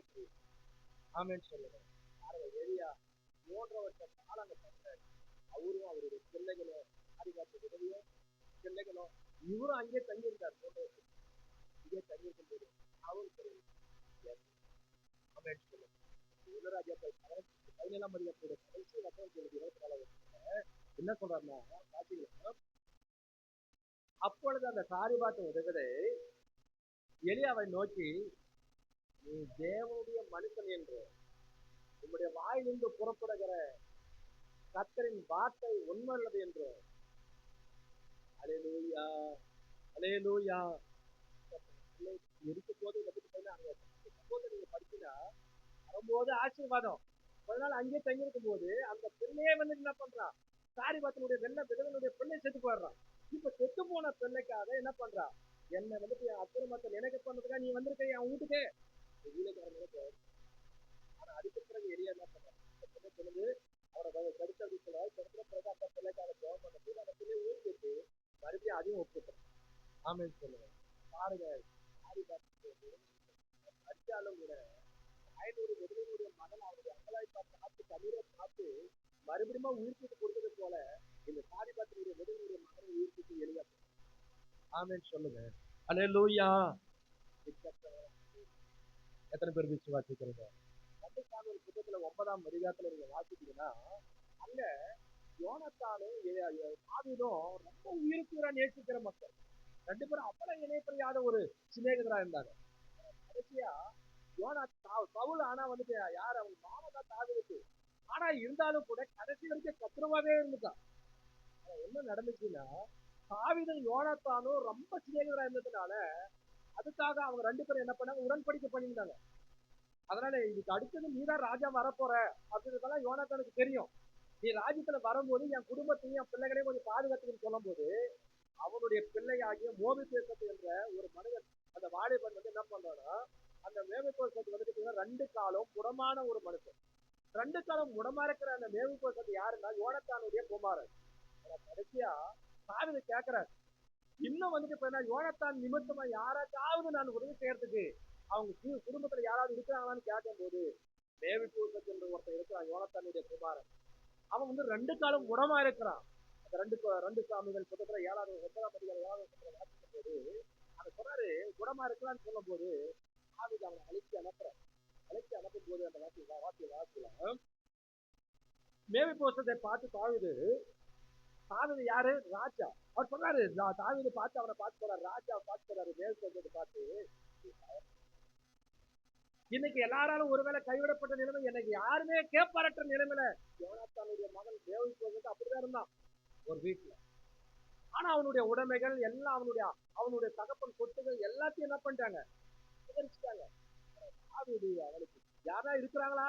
ஆமென் சொல்லுங்க. பாருங்க எலியா 3 வருஷ காலம் பண்றாரு. அவரும் அவருடைய பிள்ளைகளும் சாரிபாத்து உதவியும் பிள்ளைகளும் இவரும் அங்கே தங்கி இருந்தார். 3 வருஷம் இங்கே தங்கி இருக்கும்போது அவரும் ஆமென் சொல்லுங்க. யுவராஜா பதினேழாம் அதிகாரத்தோட கடைசி வசனத்துல 24 என்ன சொல்றாருன்னா பாத்தீங்கன்னா, அப்பொழுது அந்த சாரிபாத் உதவிலே எலியாவை நோக்கி, நீ தேவனுடைய மனுஷன் என்று உன்னுடைய வாயிலிருந்து புறப்படுகிற கர்த்தரின் வார்த்தை உண்மையுள்ளது என்று. அல்லேலூயா, அல்லேலூயா. இருக்கும் போது நீங்க படிச்சீங்கன்னா வரும்போது ஆசீர்வாதம், கொஞ்ச நாள் அங்கேயே தங்கியிருக்கும் போது அந்த பிள்ளையே வந்து என்ன பண்றான், சாரிபாத்தினுடைய விதவனுடைய பிள்ளை செத்து போயிடுறான். இப்ப செத்து போன பிள்ளைக்காக என்ன பண்றான், என்னை வந்துட்டு அக்கிரமத்தை நினைக்க பண்ணதுக்காக நீ வந்திருக்க என் வீட்டுக்கு வீட்டுக்காரங்க. ஆனா அதுக்கு பிறகு எரியா என்ன பண்றான், சொல்லுது அவரை கருத்து அடிக்கல, கருத்துல பிறகு அந்த பிள்ளைக்காக ஜெபம் பண்ணும்போது அந்த பிள்ளை ஊருக்கு மறுபடியும் அதையும் ஒப்புக்கிறேன். ஆமேன்னு சொல்லுவேன். பாருங்க, அடிச்சாலும் கூட 500 மகன் அவருடைய அங்கலாய் பார்த்து கண்ணீரை பார்த்து மறுபடியும் உயிர்ப்பித்து கொடுத்தது போல இந்த சாரிபாத்தினுடைய வெறுவனுடைய மகனை உயிர்ப்பித்து எழுத. ஆமேன்னு சொல்லுங்க. அல்லேலூயா. எத்தனை பேர் விசுவாசிக்கிறீங்க? புத்தகத்துல 9ஆம் அதிகாரத்துல நீங்க வாசிச்சீங்கன்னா அங்க யோனத்தானும் தாவீதும் ரொம்ப உயிருக்குற நேசிக்கிற மக்கள், ரெண்டு பேரும் அவ்வளவு இணைப்பிரியாத ஒரு சிநேகிதரா இருந்தாங்க. கடைசியா பவுல் ஆனா வந்துட்டு யார் அவங்க மாமதான் தாவீதுக்கு, ஆனா இருந்தாலும் கூட கடைசி வரைக்கும் சத்ருவாவே இருந்துட்டான். என்ன நடந்துச்சுன்னா, தாவீதும் யோனத்தானும் ரொம்ப சிநேகிதரா இருந்ததுனால அதுக்காக அவங்க ரெண்டு பேரும் என்ன பண்ணாங்க, உடன்படிக்கை பண்ணியிருந்தாங்க. அதனால இதுக்கு அடுத்தது நீதான் ராஜா வரப்போற அப்படின்றதெல்லாம் யோனத்தானுக்கு தெரியும். நீ ராஜ்யத்துல வரும்போது என் குடும்பத்தையும் என் பிள்ளைகளையும் கொஞ்சம் பாதுகாத்துன்னு சொல்லும் போது அவனுடைய பிள்ளையாகிய மோபிதேசத்து என்ற ஒரு மனிதன், அந்த வாலிபன் வந்து என்ன பண்றான்னா, அந்த மேவிபோசேத் வந்து ரெண்டு காலம் முடமான ஒரு மனுஷன். ரெண்டு காலம் முடமா இருக்கிற அந்த மேவிபோசேத் யாருன்னா யோனத்தானுடைய குமாரன். கடைசியா தாவீது கேட்கிறார், இன்னும் வந்துட்டு இப்ப என்ன யோனத்தான் நிமித்தமா யாராவது நான் உதவி செய்யறதுக்கு அவங்க குடும்பத்துல யாராவது இருக்கிறாங்களான்னு கேட்கும் போது மேவிபோசேத் என்ற ஒருத்தன் இருக்கிறான், யோனத்தானுடைய குமாரன். அவன் வந்து ரெண்டு காலம் முடமா இருக்கிறான். ரெண்டு சாமிகள் புத்தகத்துல 7ஆம் 9ஆம் அதிகாரம் 7ஆம் வசனத்துல வாசிக்கும் போது அதை சொல்றாரு, குணமா இருக்கலாம்னு சொல்லும் போது தாவீது அவனை அழைச்சி அனுப்பும் போது அந்த வாசிக்கலாம் மேவிபோசேத்தை பார்த்து தாவீது யாரு, ராஜா. அவர் சொல்றாரு, தாவீது பார்த்து அவனை பார்த்து சொல்றாரு, ராஜாவை பார்த்து சொல்றாரு, மேவிபோசேத்தை பார்த்து, இன்னைக்கு எல்லாராலும் ஒருவேளை கைவிடப்பட்ட நிலைமை, எனக்கு யாருமே கேட்பாரற்ற நிலைமையில யோனத்தானுடைய மகன் மேவிபோசேத் அப்படிதான் இருந்தான் ஒரு வீட்டுல. ஆனா அவனுடைய உடைமைகள் எல்லாம் அவனுடைய தகப்பன் சொத்துகள் எல்லாத்தையும் என்ன பண்ணிட்டாங்க, விவரிச்சுட்டாங்க. அவனுக்கு யாரா இருக்கிறாங்களா,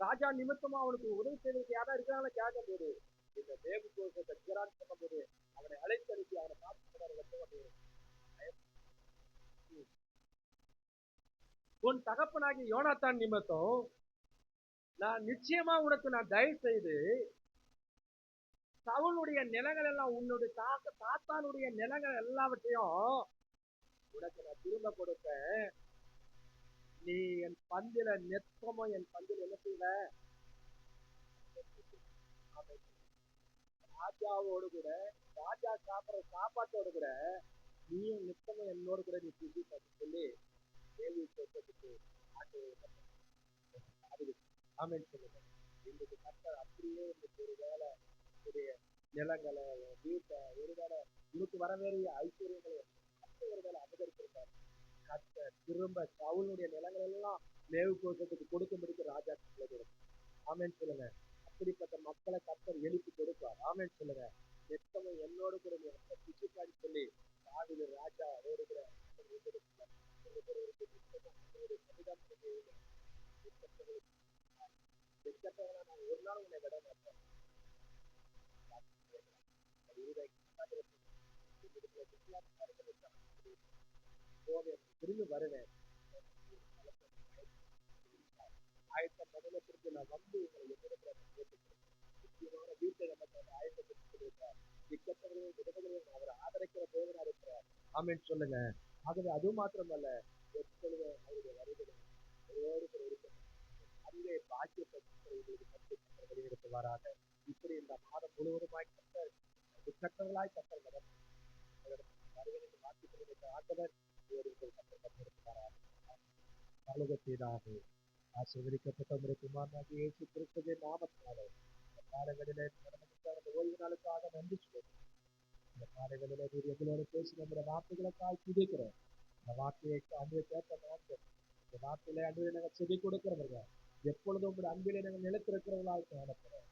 ராஜா நிமித்தமா அவனுக்கு உதவி செய்வதற்கு யாரா இருக்கிறாங்களா கேட்கும் போது இந்த மேவிபோசேத்தை சொல்லும் போது அவனை அழைத்தறித்து அவனை பார்த்து, உன் தகப்பனாகி யோனத்தான் நிமித்தம் நான் நிச்சயமா உனக்கு நான் தயவு செய்து சவுளுடைய நிலங்கள் எல்லாம், உன்னுடைய தாத்தானுடைய நிலங்கள் எல்லாவற்றையும் உனக்கு நான் திரும்ப கொடுப்பேன். நீ என் பந்தில நெத்தமும் என் பந்தில் என்ன செய்வ, ராஜாவோடு கூட ராஜா சாப்பிடுற சாப்பாட்டோடு கூட நீயும் நித்தமும் என்னோடு கூட நீ சுத்தி சொல்லி தேவி சொல்றதுக்கு ஆமேன் சொல்லுங்க. இன்றைக்கு கர்த்தர் அப்படியே இன்னைக்கு ஒரு வேலை நிலங்களை வீட்டை ஒருவேளை இன்னைக்கு வர வேறிய ஐஸ்வர்யங்களை ஒரு வேலை அபகரிச்சிருக்காரு. கர்த்தர் திரும்ப சவுளுடைய நிலங்கள் எல்லாம் மேவிபோசேத்துக்கு கொடுக்கும்படிக்கு ராஜா ஆமேன் சொல்லுங்க. அப்படிப்பட்ட மக்களை கர்த்தர் எழுப்பி கொடுப்பார். ஆமேன் சொல்லுங்க. எத்தனை என்னோடு கூட பிச்சுக்காடி சொல்லி தாவீது ராஜா அவரோடு கூட நான் ஒரு நாள் உன்னை விட மாட்டேன், திரும்பி வருவேன், ஆயிரத்தி பதினெட்டுக்கு நான் வந்து முக்கியமான வீட்டை அவர் ஆதரிக்கிற தேவனா இருக்கிறார். ஆமேன் சொல்லுங்க. ஆகவே அது மாத்திரமல்ல, எப்பொழுதும் அவருடைய வருகிறது அங்கே பாக்கியத்தை வெளியெடுத்து வராங்க. இப்படி இந்த மாதம் முழுவதுமாய் கட்டங்களாய் கட்டல் ஆண்டவர் செய்தார்கள். ஆசீர்வதிக்கப்பட்ட உம்முடைய குமாரனாகிய இயேசு கிறிஸ்துவின் நாமத்தினாலே இந்த காலங்களிலே நடந்த அந்த ஓய்வு நாளுக்காக நன்றி சொல்லுகிறோம். இந்த காலங்களிலே நீர் எங்களோடு பேசி நம்முடைய வார்த்தைகளுக்காக துதிக்கிறோம். இந்த வார்த்தையை அன்பை கேட்ட நாங்கள் இந்த வார்த்தையில அன்பை நாங்கள் செவி கொடுக்கிறவர்கள் எப்பொழுதும் உங்களுடைய அன்பிலே நாங்கள் நிலைத்திருக்கிறவர்களாக காணப்படுறோம்.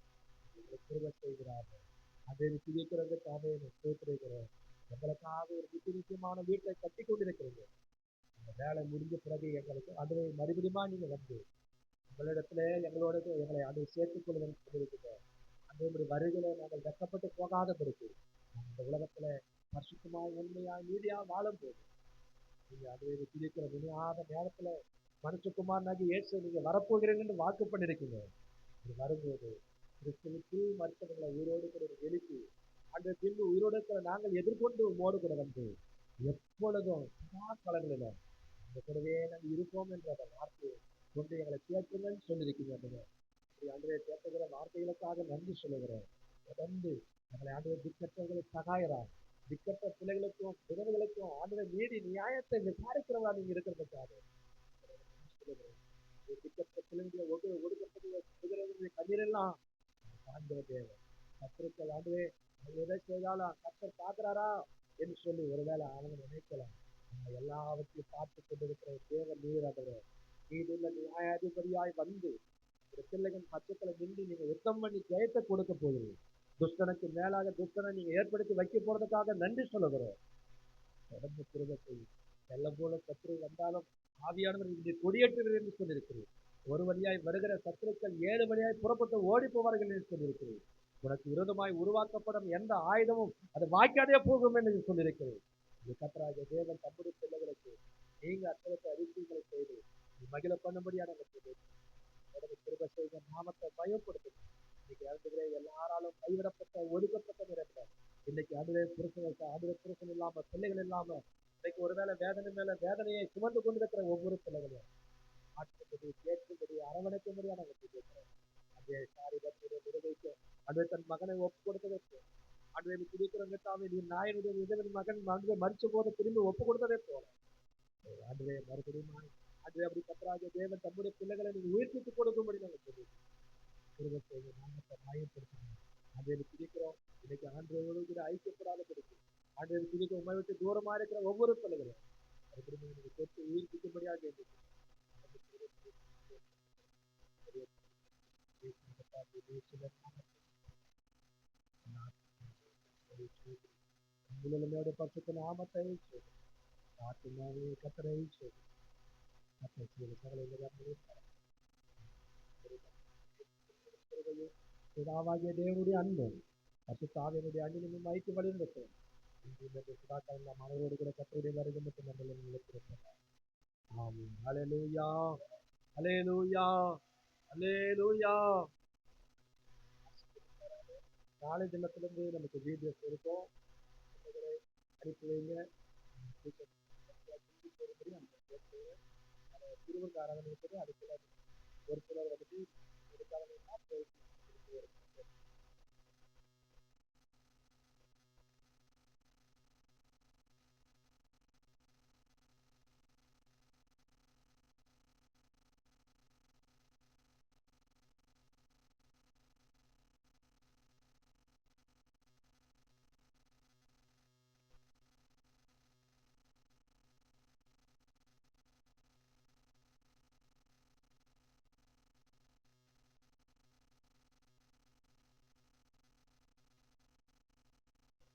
கிருபை செய்கிறார்கள். அதை துதிக்கிறது தாமே கேட்கிறோம். எங்களுக்காக ஒரு நிச்சயமான வீட்டை கட்டி கொண்டிருக்கிறீங்க. அந்த வேலை முடிஞ்ச பிறகு எங்களுக்கு அதை மறுபடியுமா நீங்க வந்து உங்களிடத்துல எங்களோட எங்களை அதை சேர்த்துக் கொள்வதற்கு சொல்லியிருக்கிறீங்க. அதே வருகையில நாங்கள் வெக்கப்பட்டு போகாதபடிக்கு இந்த உலகத்துல பரிசுத்தமாய் உண்மையாய் நீதியா வாழும் போது நீங்க அதை துதிக்கிற முடியாத நேரத்துல மனுஷகுமாரனாகி இயேசு நீங்க வரப்போகிறீங்கன்னு வாக்கு பண்ணிருக்கீங்க. இது வரும்போது கிறிஸ்துவுக்கு மருத்துவங்களை உயிரோடு கூட எழுப்பி அந்த பின்பு உயிரோடு இருக்கிற நாங்கள் எதிர்கொண்டு உமோடு கூட வந்து எப்பொழுதும் காலங்களில அந்த கூடவே நாங்கள் இருப்போம் என்ற அந்த வார்த்தையை கொண்டு எங்களை கேட்குங்கன்னு சொல்லியிருக்கீங்க. அன்றைய கேட்கிற வார்த்தைகளுக்காக நன்றி சொல்லுகிறேன். தொடர்ந்து எங்களை ஆண்டு திக்கற்றவர்களை சகாயரான் திக்கற்ற பிள்ளைகளுக்கும் விதவைகளுக்கும் ஆண்டு நீதி நியாயத்தை விசாரிக்கிறவா நீங்க இருக்கிறதுக்காக சொல்லுகிறேன். திக்கற்ற பிள்ளைகளை ஒடுக்கப்பட்டு கண்ணீரெல்லாம் காண்கிற தேவன் கத்திரிக்கல் ஆண்டுவே எதை செய்தாலும் கத்தர் பார்க்கிறாரா என்று சொல்லி ஒருவேளை அவங்க நினைக்கலாம். நம்ம எல்லாவற்றையும் பார்த்து கொண்டிருக்கிற தேவன் நீராக நீதியுள்ள நியாயாதிபதியாய் வந்து ஒரு பிள்ளைகள் பட்சத்துல நின்று நீங்க யுத்தம் பண்ணி ஜெயத்தை கொடுக்க போகிறீங்க. துஷ்டனுக்கு மேலாக துஷ்டனை நீங்க ஏற்படுத்தி வைக்க போறதுக்காக நன்றி சொல்லுகிறோம். தொடர்ந்து திருபத்தை எல்லாம் போல சத்துரு வந்தாலும் ஆவியானவர் இங்கே கொடியேற்றுகிறேன் என்று சொல்லியிருக்கிறேன். ஒரு வழியாய் வருகிற சத்துருக்கள் 7 வழியாய் புறப்பட்டு ஓடி போவார்கள் என்று சொல்லியிருக்கிறேன். உனக்கு விரோதமாய் உருவாக்கப்படும் எந்த ஆயுதமும் அது வாய்க்காதே போகும் என்று சொல்லியிருக்கிறேன். கத்தராகிய தேவன் தம்முடைய பிள்ளைகளுக்கு நீங்க அத்தனை அறிக்கைகளை செய்து மகிழ பண்ணும்படியான திரும்ப செய்த நாமத்தை பயப்படுத்தும். இன்னைக்கு அதுவே எல்லாராலும் கைவிடப்பட்ட ஒதுக்கப்பட்ட நேரத்தில் இன்னைக்கு அதுவே புருஷன் இல்லாம பிள்ளைகள் இல்லாம இன்னைக்கு ஒருவேளை வேதனை மேல வேதனையை சுமந்து கொண்டிருக்கிற ஒவ்வொரு பிள்ளைகளையும் ஆட்கும்படி கேட்கும்படி அரவணைக்கும்படியா நாங்கள் கேட்கிறோம். அதே காரியத்தை நிறைவேற்ற அது தன் மகனை ஒப்பு கொடுத்ததற்கு அதுவே துடிக்கிறவங்க நீ நாயனுடைய இதவின் மகன் அங்கே மறிச்ச போது திரும்பி ஒப்பு கொடுத்ததே போல அதுவே மறுபடியும் அதுவே அப்படி கத்தராகிய தேவன் தம்முடைய பிள்ளைகளை நீங்க உயிர்ப்பித்து கொடுக்கும்படி நாங்கள் சொல்லுவோம். நாமத்தை பயன்படுத்தணும். அதை துடிக்கிறோம். இன்னைக்கு ஆண்டவரோடு கூட ஐக்கியப்படாத கிடைக்கும். ஆண்டவரை துதிக்க உண்மை விட்டு தூரமா இருக்கிற ஒவ்வொரு பிள்ளைகளும் மறுபடியும் நீங்க தொட்டு உயிர்ப்பிக்கும்படியாக கேட்குது. உங்களோட பரிசுத்த நாமத்தை ஆத்மாவே கத்தரை பிதாவாகிய தேவனுடைய அன்பு பரிசுத்தாவியனுடைய அன்பிலும் ஐக்கிய வழிநடத்தும் மனதோடு கூட கத்தருடைய வருகை மட்டும் நிலைத்திருக்கிறார். ஆமென். ஹல்லேலூயா ஹல்லேலூயா ஹல்லேலூயா. நாளை தினத்திலிருந்து நமக்கு வீடியோஸ் இருக்கும். அனுப்பி வைங்க. திருவங்க அரவணை இருக்குது. அதுக்குள்ள ஒரு சிலர் வந்துட்டு